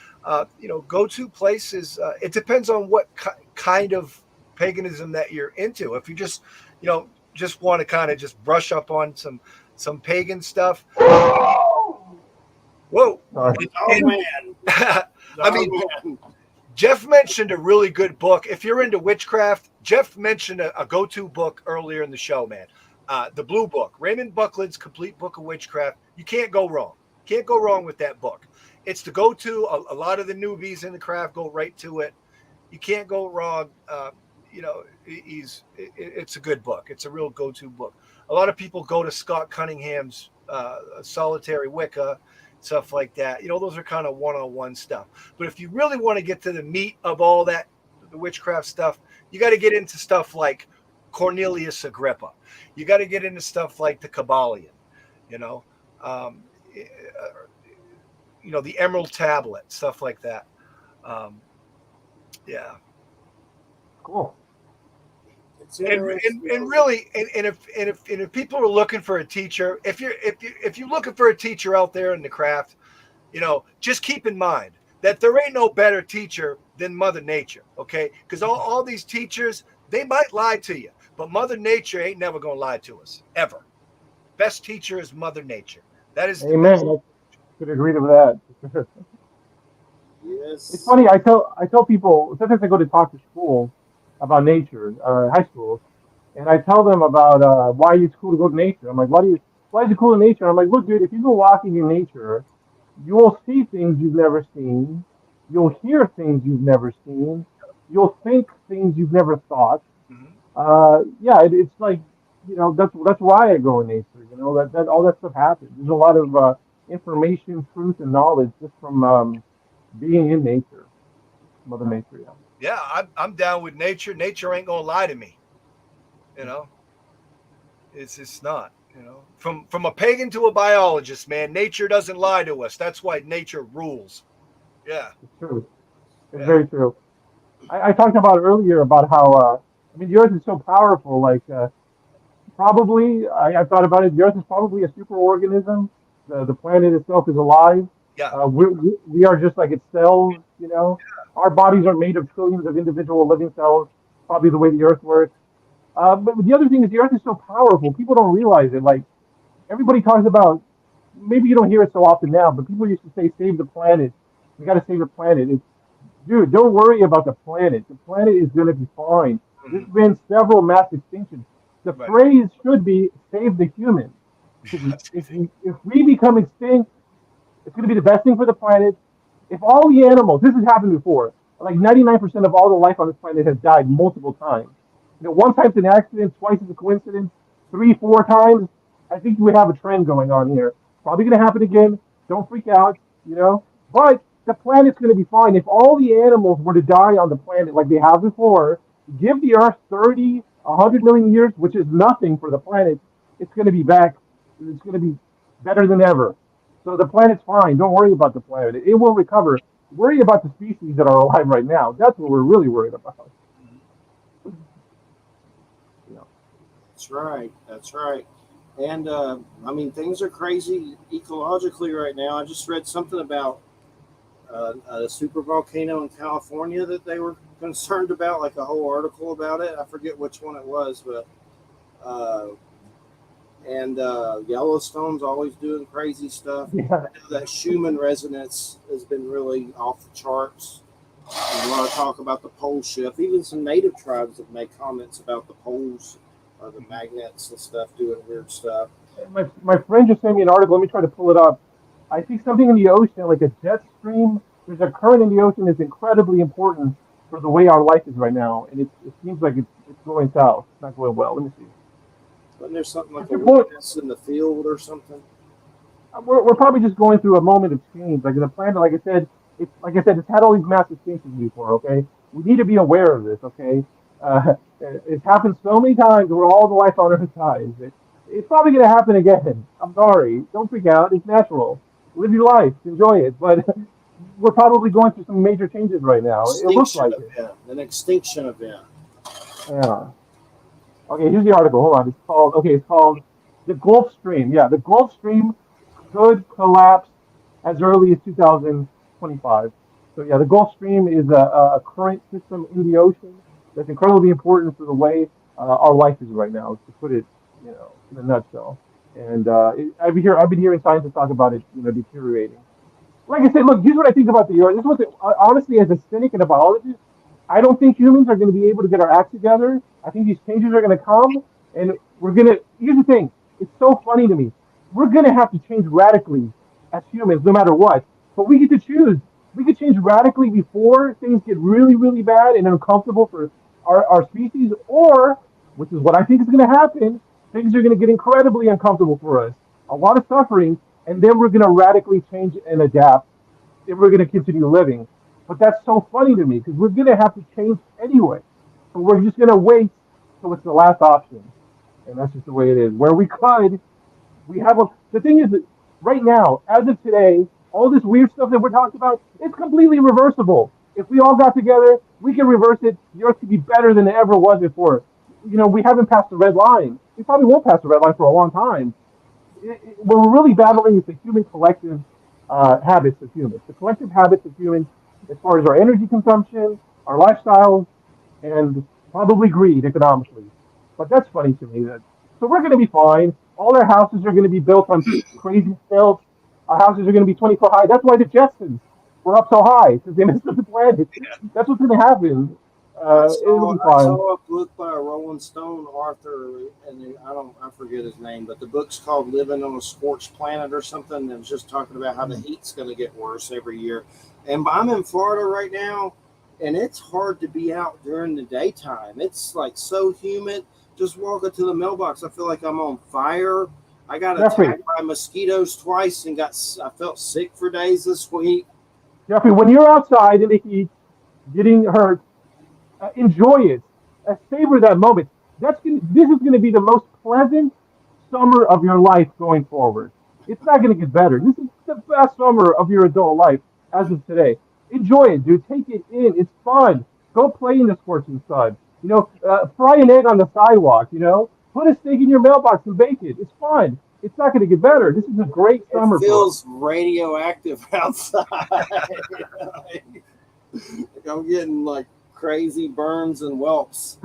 Go-to places. It depends on what kind of paganism that you're into. If you just want to kind of just brush up on some pagan stuff. Whoa. Man. Jeff mentioned a really good book. If you're into witchcraft, Jeff mentioned a go-to book earlier in the show, man. The Blue Book, Raymond Buckland's Complete Book of Witchcraft. You can't go wrong. Can't go wrong with that book. It's the go-to. A lot of the newbies in the craft go right to it. You can't go wrong. It's a good book. It's a real go-to book. A lot of people go to Scott Cunningham's Solitary Wicca, stuff like that. Those are kind of one-on-one stuff. But if you really want to get to the meat of all that, the witchcraft stuff, you got to get into stuff like Cornelius Agrippa. You got to get into stuff like the Kabbalion, the Emerald Tablet, stuff like that. Yeah. Cool. It's And interesting. really, if people are looking for a teacher, if you're looking for a teacher out there in the craft, just keep in mind that there ain't no better teacher than Mother Nature. Okay, because all these teachers, they might lie to you, but Mother Nature ain't never gonna lie to us ever. Best teacher is Mother Nature. That is the best. Amen. I could agree to that. It's Yes. funny. I tell people sometimes I go to talk to schools about nature, high schools, and I tell them about why it's cool to go to nature. I'm like, why is it cool in nature? I'm like, look, dude, if you go walking in nature, you will see things you've never seen. You'll hear things you've never seen. You'll think things you've never thought. Mhm. Yeah, it's like that's why I go in nature. That all that stuff happens. There's a lot of information, truth, and knowledge just from being in nature, Mother Nature. Yeah. Yeah, I'm down with nature. Nature ain't gonna lie to me. You know, it's not. From a pagan to a biologist, man, nature doesn't lie to us. That's why nature rules. Yeah, It's true. It's yeah. very true. I talked about earlier about how I mean the Earth is so powerful. Like probably I thought about it. The Earth is probably a superorganism. The planet itself is alive. Yeah. We are just like its cells. Our bodies are made of trillions of individual living cells. Probably the way the Earth works. But the other thing is the Earth is so powerful. People don't realize it. Like everybody talks about. Maybe you don't hear it so often now, but people used to say, "Save the planet." We got to save the planet. Dude, don't worry about the planet. The planet is going to be fine. There's Mhm. been several mass extinctions. The Right. phrase should be save the humans. Because if we become extinct, it's going to be the best thing for the planet. If all the animals, this has happened before, like 99% of all the life on this planet has died multiple times. One time's an accident, twice is a coincidence, three, four times. I think we have a trend going on here. Probably going to happen again. Don't freak out. But the planet's going to be fine. If all the animals were to die on the planet like they have before, give the Earth 30, 100 million years, which is nothing for the planet, it's going to be back. It's going to be better than ever. So the planet's fine. Don't worry about the planet. It will recover. Worry about the species that are alive right now. That's what we're really worried about. You know. That's right. That's right. And I mean, things are crazy ecologically right now. I just read something about a super volcano in California that they were concerned about, like a whole article about it. I forget which one it was, but uh, and Yellowstone's always doing crazy stuff. Yeah. I know that Schumann resonance has been really off the charts. And a lot of talk about the pole shift. Even some native tribes have made comments about the poles, the magnets and stuff doing weird stuff. My friend just sent me an article. Let me try to pull it up. I think something in the ocean, like a jet stream. There's a current in the ocean that's incredibly important for the way our life is right now, and it seems like it's going south. It's not going well. Let me see. Wasn't there something like If a you pull it, weakness in the field or something? we're probably just going through a moment of change. Like the planet, like I said, it's had all these massive changes before. Okay, we need to be aware of this. Okay, it's happened so many times where all the life on Earth dies. It's probably going to happen again. I'm sorry. Don't freak out. It's natural. Live your life. Enjoy it. But we're probably going through some major changes right now. It looks Extinction like it. event, an extinction event. Yeah. Okay, here's the article. Hold on. It's called the Gulf Stream. Yeah, the Gulf Stream could collapse as early as 2025. So yeah, the Gulf Stream is a current system in the ocean that's incredibly important for the way our life is right now, to put it, in a nutshell. And I've been hearing scientists talk about it, deteriorating. Like I said, look, here's what I think about the Earth. This is honestly, as a cynic and a biologist, I don't think humans are going to be able to get our act together. I think these changes are going to come, and we're going to. Here's the thing: it's so funny to me. We're going to have to change radically as humans, no matter what. But we get to choose. We could change radically before things get really, really bad and uncomfortable for our species, or, which is what I think is going to happen, things are going to get incredibly uncomfortable for us. A lot of suffering, and then we're going to radically change and adapt if we're going to continue living. But that's so funny to me because we're going to have to change anyway. So we're just going to wait till it's the last option. And that's just the way it is. Where we could, we have the thing is that right now, as of today, all this weird stuff that we're talking about, it's completely reversible. If we all got together, we can reverse it. The Earth could be better than it ever was before. We haven't passed the red line. We probably won't pass the red line for a long time. What we're really battling is the human collective habits of humans, the collective habits of humans as far as our energy consumption, our lifestyles, and probably greed economically. But that's funny to me. So we're going to be fine. All our houses are going to be built on crazy stilts. Our houses are going to be 20 foot high. That's why the Jetsons were up so high, because they messed up the planet. That's what's going to happen. It'll be I fine. saw a book by a Rolling Stone author, and I forget his name, but the book's called "Living on a Scorched Planet" or something. And it was just talking about how the heat's going to get worse every year. And I'm in Florida right now, and it's hard to be out during the daytime. It's like so humid. Just walking to the mailbox, I feel like I'm on fire. I got Jeffrey, attacked by mosquitoes twice, and I felt sick for days this week. Jeffrey, when you're outside in the heat, getting hurt, enjoy it. Savor that moment. This is going to be the most pleasant summer of your life going forward. It's not going to get better. This is the best summer of your adult life as of today. Enjoy it, dude. Take it in. It's fun. Go play in the scorching sun. Fry an egg on the sidewalk. Put a steak in your mailbox and bake it. It's fun. It's not going to get better. This is a great summer. It feels radioactive outside. I'm getting like crazy burns and whelps.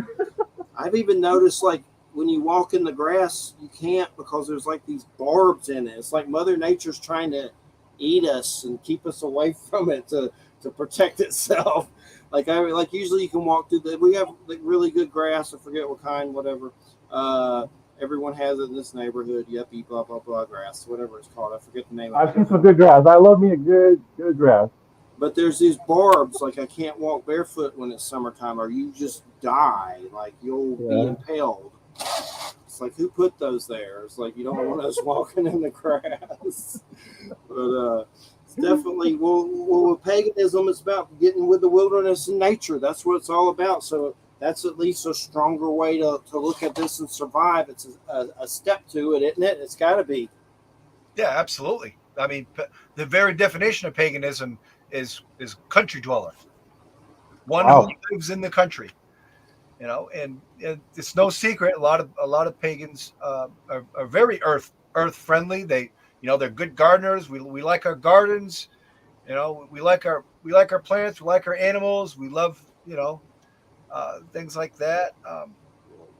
I've even noticed like when you walk in the grass, you can't because there's like these barbs in it. It's like Mother Nature's trying to eat us and keep us away from it to protect itself. Like usually you can walk through we have like really good grass. I forget what kind, whatever. Everyone has it in this neighborhood. Yuppie, blah blah blah grass, whatever it's called. I forget the name. I've seen some good grass. I love me a good grass. But there's these barbs, like I can't walk barefoot when it's summertime, or you just die. Like you'll be impaled. It's like who put those there? It's like you don't want us walking in the grass. But it's definitely with paganism, it's about getting with the wilderness and nature. That's what it's all about. So that's at least a stronger way to look at this and survive. It's a step to it, isn't it? It's got to be. Yeah, absolutely. I mean, the very definition of paganism is country dweller, one who lives in the country. And it's no secret. A lot of pagans are very earth friendly. They're good gardeners. We like our gardens. We like our plants. We like our animals. We love things like that.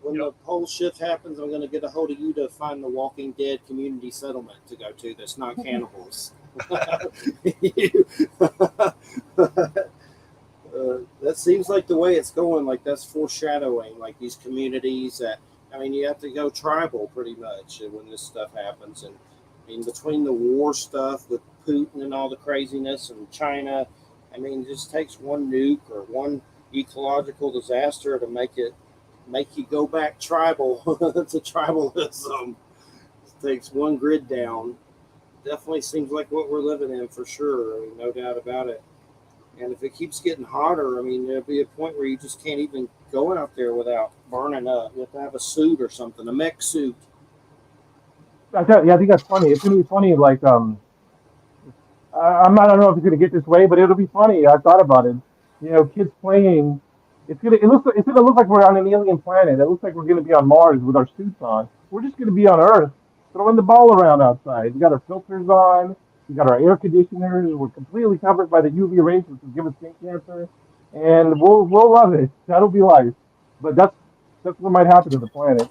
When the whole shift happens, I'm going to get a hold of you to find the Walking Dead community settlement to go to that's not cannibals. That seems like the way it's going. Like that's foreshadowing. Like these communities you have to go tribal pretty much when this stuff happens. And between the war stuff with Putin and all the craziness and China, it just takes one nuke or one ecological disaster to make you go back tribal to tribalism. It takes one grid down. Definitely seems like what we're living in for sure. No doubt about it. And if it keeps getting hotter, there'll be a point where you just can't even go out there without burning up. You have to have a suit or something, a mech suit. I think that's funny. It's gonna be funny. Like I don't know if it's gonna get this way, but it'll be funny. I thought about it. Kids playing. It's gonna look like we're on an alien planet. It looks like we're gonna be on Mars with our suits on. We're just gonna be on Earth, throwing the ball around outside. We got our filters on. We got our air conditioners. We're completely covered by the UV rays, which will give us skin cancer, and we'll love it. That'll be life. But that's what might happen to the planet.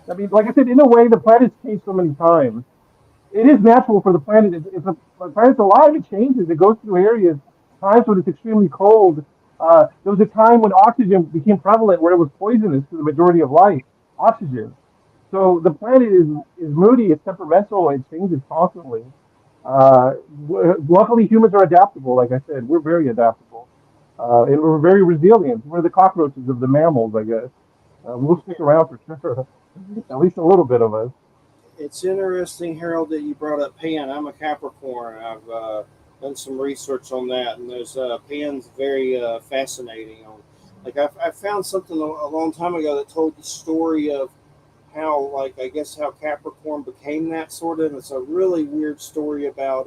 Like I said, in a way, the planet's changed so many times. It is natural for the planet. If the planet's alive, it changes. It goes through areas, times when it's extremely cold. There was a time when oxygen became prevalent where it was poisonous to the majority of life. Oxygen. So the planet is moody. It's temperamental. It changes constantly. Luckily, humans are adaptable. Like I said, we're very adaptable, and we're very resilient. We're the cockroaches of the mammals, I guess. We'll stick around for sure. At least a little bit of us. It's interesting, Harold, that you brought up Pan. I'm a Capricorn. I've done some research on that, and there's Pan's very fascinating. I found something a long time ago that told the story of how, how Capricorn became that sort of. It's a really weird story about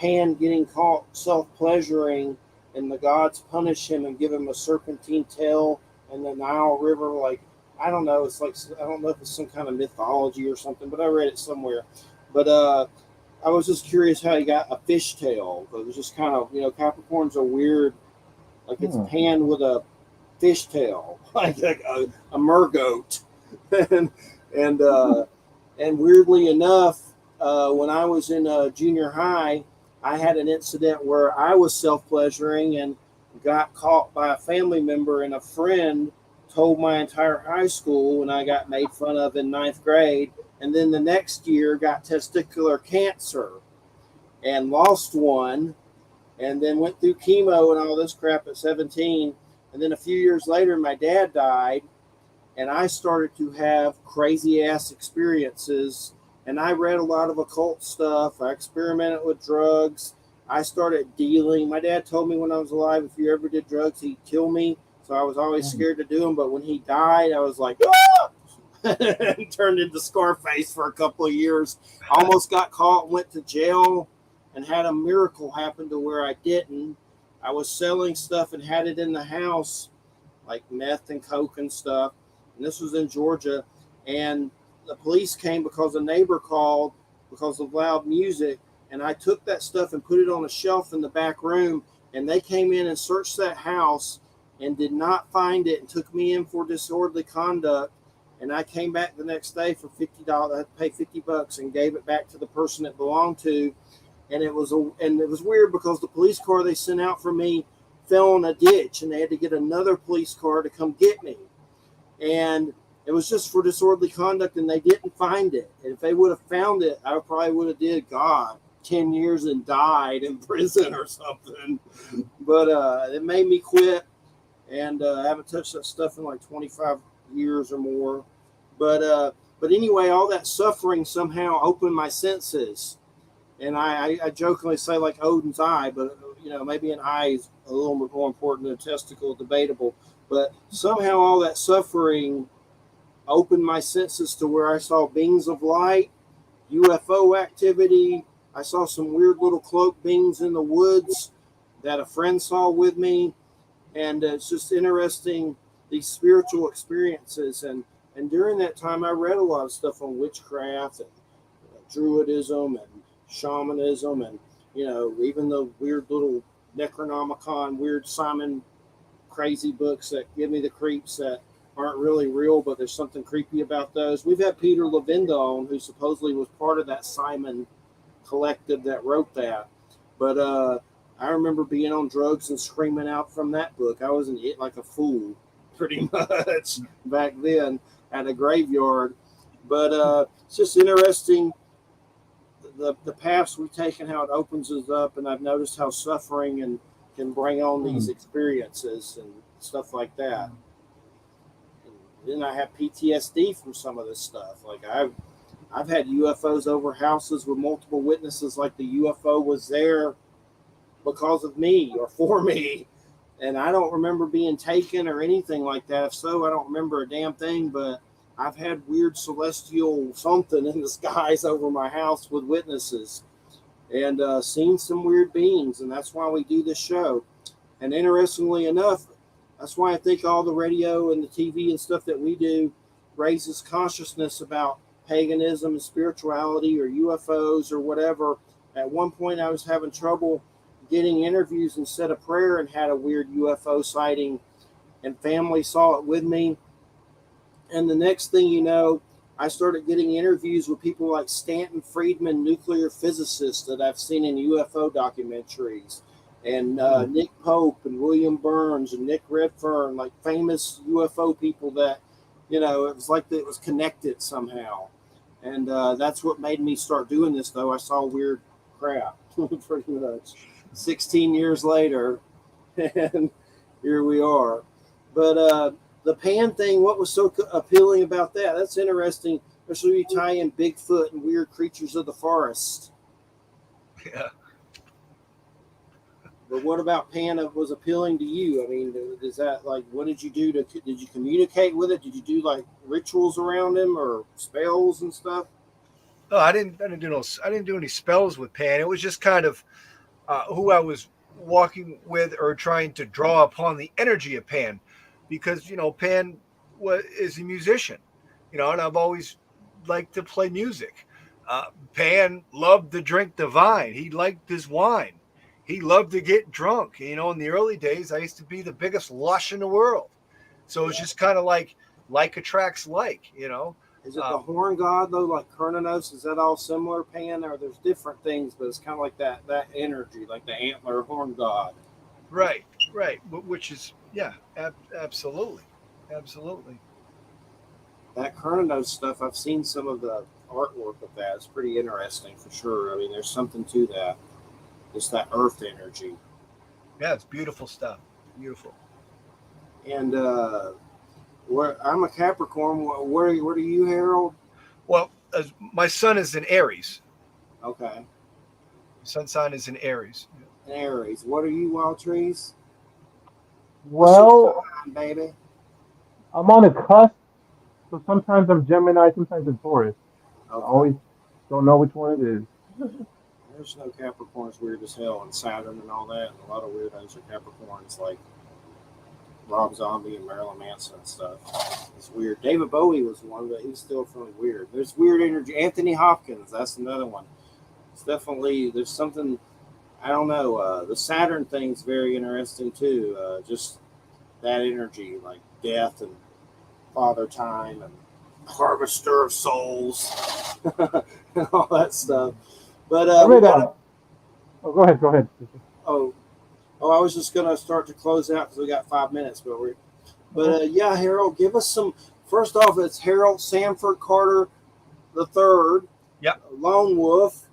Pan getting caught self-pleasuring, and the gods punish him and give him a serpentine tail in the Nile River. Like, I don't know. It's like, I don't know if it's some kind of mythology or something, but I read it somewhere. But I was just curious how he got a fish tail. It was just kind of, Capricorns are weird. Like, it's Pan with a fish tail, like a mergoat. and and weirdly enough, when I was in junior high, I had an incident where I was self-pleasuring and got caught by a family member, and a friend told my entire high school, and I got made fun of in ninth grade. And then the next year got testicular cancer and lost one, and then went through chemo and all this crap at 17. And then a few years later, my dad died, and I started to have crazy ass experiences. And I read a lot of occult stuff. I experimented with drugs. I started dealing. My dad told me when I was alive, if you ever did drugs, he'd kill me. So I was always scared to do them. But when he died, I was like, ah! And turned into Scarface for a couple of years. Almost got caught, went to jail, and had a miracle happen to where I didn't. I was selling stuff and had it in the house, like meth and coke and stuff. And this was in Georgia. And the police came because a neighbor called because of loud music. And I took that stuff and put it on a shelf in the back room. And they came in and searched that house and did not find it and took me in for disorderly conduct. And I came back the next day for $50. I had to pay $50 and gave it back to the person it belonged to. And it was weird because the police car they sent out for me fell in a ditch, and they had to get another police car to come get me. And it was just for disorderly conduct, and they didn't find it. And if they would have found it, I probably would have did 10 years and died in prison or something. But it made me quit, and I haven't touched that stuff in like 25 years or more. But anyway, all that suffering somehow opened my senses. And I jokingly say like Odin's eye, but maybe an eye is a little bit more important than a testicle, debatable. But somehow all that suffering opened my senses to where I saw beings of light, UFO activity. I saw some weird little cloak beings in the woods that a friend saw with me. And it's just interesting, these spiritual experiences. And during that time, I read a lot of stuff on witchcraft and Druidism and shamanism, and even the weird little Necronomicon, weird Simon crazy books that give me the creeps that aren't really real, but there's something creepy about those. We've had Peter Levenda on, who supposedly was part of that Simon collective that wrote that. But I remember being on drugs and screaming out from that book. I was an it like a fool, pretty much, back then at a graveyard. But it's just interesting, the paths we've taken, how it opens us up, and I've noticed how suffering can bring on these experiences and stuff like that. And then I have PTSD from some of this stuff. Like I've had UFOs over houses with multiple witnesses, like the UFO was there because of me or for me, and I don't remember being taken or anything like that. If so, I don't remember a damn thing. But I've had weird celestial something in the skies over my house with witnesses, and seen some weird beings, and that's why we do this show. And interestingly enough, that's why I think all the radio and the TV and stuff that we do raises consciousness about paganism and spirituality or UFOs or whatever. At one point, I was having trouble getting interviews and said a prayer and had a weird UFO sighting, and family saw it with me. And the next thing you know, I started getting interviews with people like Stanton Friedman, nuclear physicist that I've seen in UFO documentaries, and Nick Pope and William Burns and Nick Redfern, like famous UFO people that, it was like it was connected somehow. And that's what made me start doing this, though. I saw weird crap, pretty much. 16 years later, and here we are. But the Pan thing, what was so appealing about that? That's interesting, especially you tie in Bigfoot and weird creatures of the forest. Yeah. But what about Pan was appealing to you? I mean, is that like, what did you do did you communicate with it? Did you do like rituals around him or spells and stuff? No, I didn't do any spells with Pan. It was just kind of, who I was walking with or trying to draw upon the energy of Pan, because Pan is a musician, and I've always liked to play music. Pan loved to drink the vine. He liked his wine. He loved to get drunk. In the early days, I used to be the biggest lush in the world. So it's just kind of like attracts like. Is it the horn god though, like Kernanos? Is that all similar, Pan, or there's different things, but it's kind of like that energy, like the antler horn god. Right, right. Which is absolutely. That Kernanos stuff, I've seen some of the artwork of that. It's pretty interesting for sure. I mean, there's something to that. Just that earth energy. Yeah, it's beautiful stuff. Beautiful. And I'm a Capricorn. What are you, Harold? Well, my sun is in Aries. Okay. Sun sign is in Aries. In Aries. What are you, Wild Trees? Well, sign, baby. I'm on a cusp, so sometimes I'm Gemini, sometimes I'm Taurus. Okay. I always don't know which one it is. There's no Capricorns weird as hell, and Saturn and all that, and a lot of weirdos are Capricorns, like Rob Zombie and Marilyn Manson and stuff. It's weird. David Bowie was one, but he's still really weird. There's weird energy. Anthony Hopkins, that's another one. It's definitely, there's something, I don't know. The Saturn thing's very interesting too. Just that energy, like death and father time and harvester of souls and all that stuff. But Oh, go ahead. Oh, I was just gonna start to close out because we got 5 minutes, yeah, Harold, give us some. First off, it's Harold Sanford Carter the Third. Yep. Lone Wolf,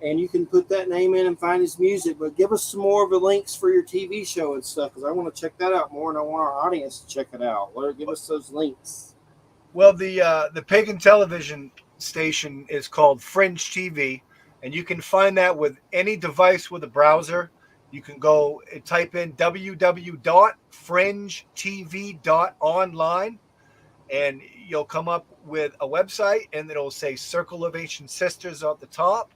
and you can put that name in and find his music. But give us some more of the links for your TV show and stuff, because I want to check that out more, and I want our audience to check it out. Give us those links. Well, the pagan television station is called Fringe TV, and you can find that with any device with a browser. You can go and type in www.fringetv.online, and you'll come up with a website, and it'll say Circle of Ancient Sisters at the top,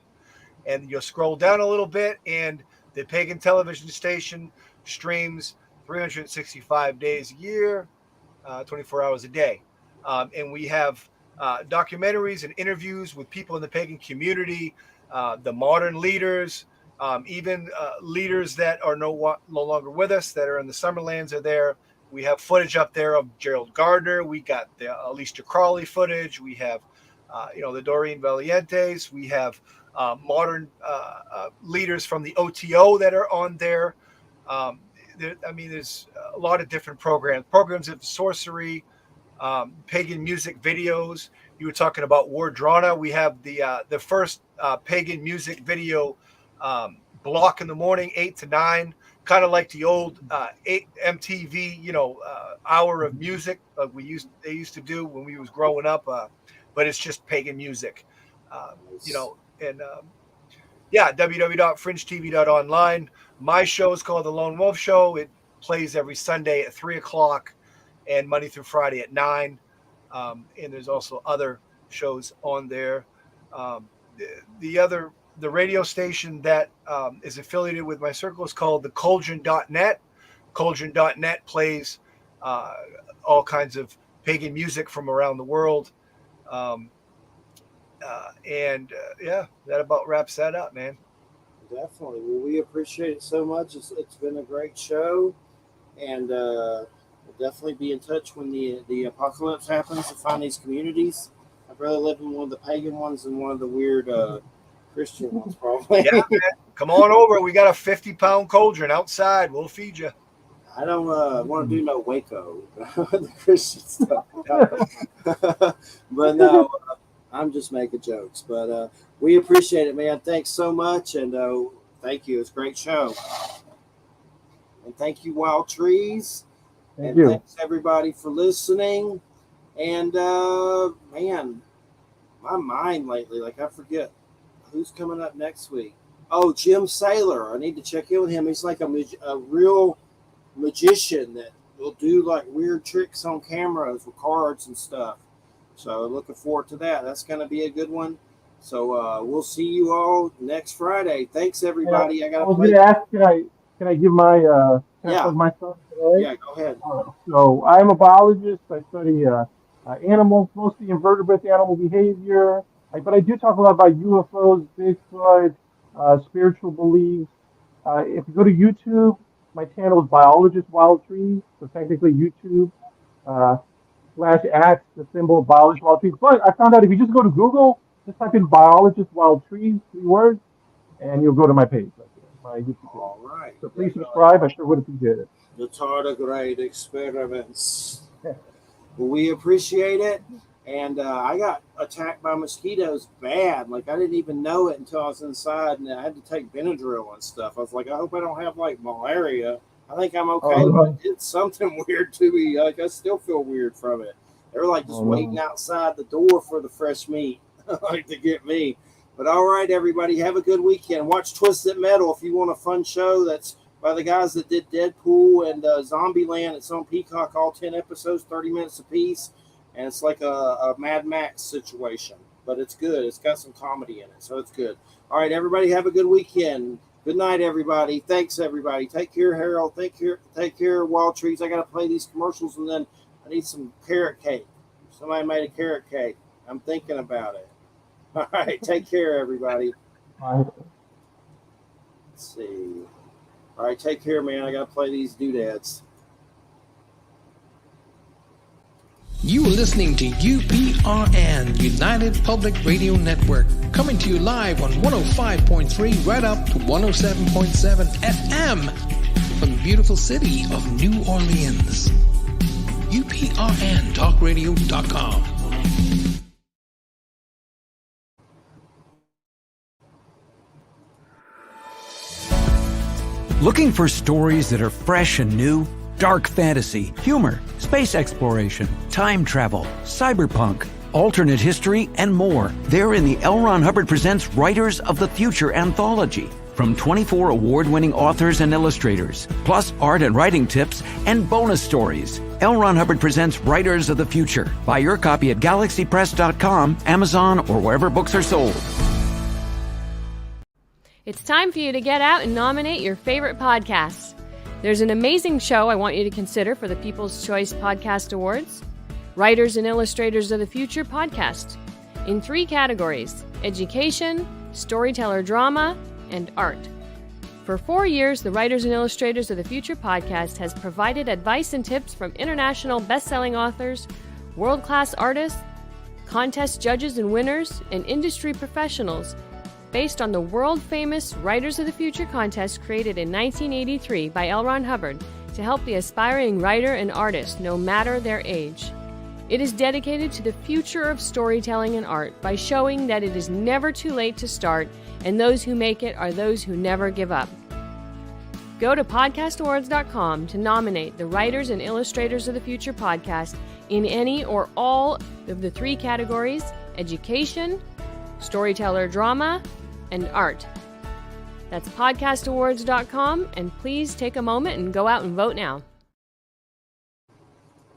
and you'll scroll down a little bit, and the pagan television station streams 365 days a year, 24 hours a day. And we have documentaries and interviews with people in the pagan community, the modern leaders, even leaders that are no longer with us, that are in the Summerlands are there. We have footage up there of Gerald Gardner. We got the Aleister Crowley footage. We have, the Doreen Valientes. We have modern leaders from the OTO that are on there. There's a lot of different programs of sorcery, pagan music videos. You were talking about Wardrana. We have the first pagan music video block in the morning, 8 to 9, kind of like the old MTV, hour of music like they used to do when we was growing up. But it's just pagan music, www.fringetv.online. My show is called The Lone Wolf Show. It plays every Sunday at 3:00 and Monday through Friday at 9. And there's also other shows on there. The radio station that is affiliated with my circle is called the Cauldron.net. Cauldron.net plays all kinds of pagan music from around the world. That about wraps that up, man. Definitely. Well, we appreciate it so much. It's been a great show, and we'll definitely be in touch when the apocalypse happens to find these communities. I'd rather live in one of the pagan ones than one of the weird Christian ones, probably. Yeah, man. Come on over. We got a 50-pound cauldron outside. We'll feed you. I don't want to do no Waco, the Christian stuff. But no, I'm just making jokes. But we appreciate it, man. Thanks so much, and thank you. It's a great show. And thank you, Wild Trees. Thank you. Thanks, everybody, for listening. And, man, my mind lately, I forget who's coming up next week. Oh, Jim Saylor. I need to check in with him. He's like a real magician that will do weird tricks on cameras with cards and stuff. So looking forward to that. That's going to be a good one. So we'll see you all next Friday. Thanks, everybody. Yeah, I got I to was play. going to ask, can I give my can I Yeah. plug my stuff? All right? Yeah, go ahead. So I'm a biologist. I study animals, mostly invertebrate animal behavior. But I do talk a lot about UFOs, Bigfoot, spiritual beliefs. If you go to YouTube, my channel is Biologist Wild Trees. So technically YouTube uh, /@ the symbol Biologist Wild Trees. But I found out if you just go to Google, just type in Biologist Wild Trees, 3 words, and you'll go to my page right there, my YouTube page. All right. So please subscribe. I sure would appreciate it. The tardigrade experiments. We appreciate it. And I got attacked by mosquitoes bad. Like, I didn't even know it until I was inside, and I had to take Benadryl and stuff. I was like, I hope I don't have, like, malaria. I think I'm okay, but it's something weird to me. Like, I still feel weird from it. They were, like, just waiting outside the door for the fresh meat, like, to get me. But all right, everybody, have a good weekend. Watch Twisted Metal if you want a fun show. That's by the guys that did Deadpool and Zombieland. It's on Peacock, all 10 episodes, 30 minutes apiece. And it's like a Mad Max situation. But it's good. It's got some comedy in it, so it's good. All right, everybody, have a good weekend. Good night, everybody. Thanks, everybody. Take care, Harold. Take care, Wild Trees. I got to play these commercials, and then I need some carrot cake. Somebody made a carrot cake. I'm thinking about it. All right, take care, everybody. Bye. Let's see. All right, take care, man. I got to play these doodads. You are listening to UPRN, United Public Radio Network, coming to you live on 105.3 right up to 107.7 FM from the beautiful city of New Orleans. UPRNTalkRadio.com. Looking for stories that are fresh and new? Dark fantasy, humor, space exploration, time travel, cyberpunk, alternate history, and more. They're in the L. Ron Hubbard Presents Writers of the Future anthology. From 24 award-winning authors and illustrators, plus art and writing tips and bonus stories. L. Ron Hubbard Presents Writers of the Future. Buy your copy at galaxypress.com, Amazon, or wherever books are sold. It's time for you to get out and nominate your favorite podcasts. There's an amazing show I want you to consider for the People's Choice Podcast Awards, Writers and Illustrators of the Future podcast, in 3 categories: education, storyteller drama, and art. For 4 years, the Writers and Illustrators of the Future podcast has provided advice and tips from international best-selling authors, world-class artists, contest judges and winners, and industry professionals based on the world-famous Writers of the Future contest created in 1983 by L. Ron Hubbard to help the aspiring writer and artist no matter their age. It is dedicated to the future of storytelling and art by showing that it is never too late to start, and those who make it are those who never give up. Go to podcastawards.com to nominate the Writers and Illustrators of the Future podcast in any or all of the 3 categories: education, storyteller drama, and art. That's podcastawards.com, and please take a moment and go out and vote now.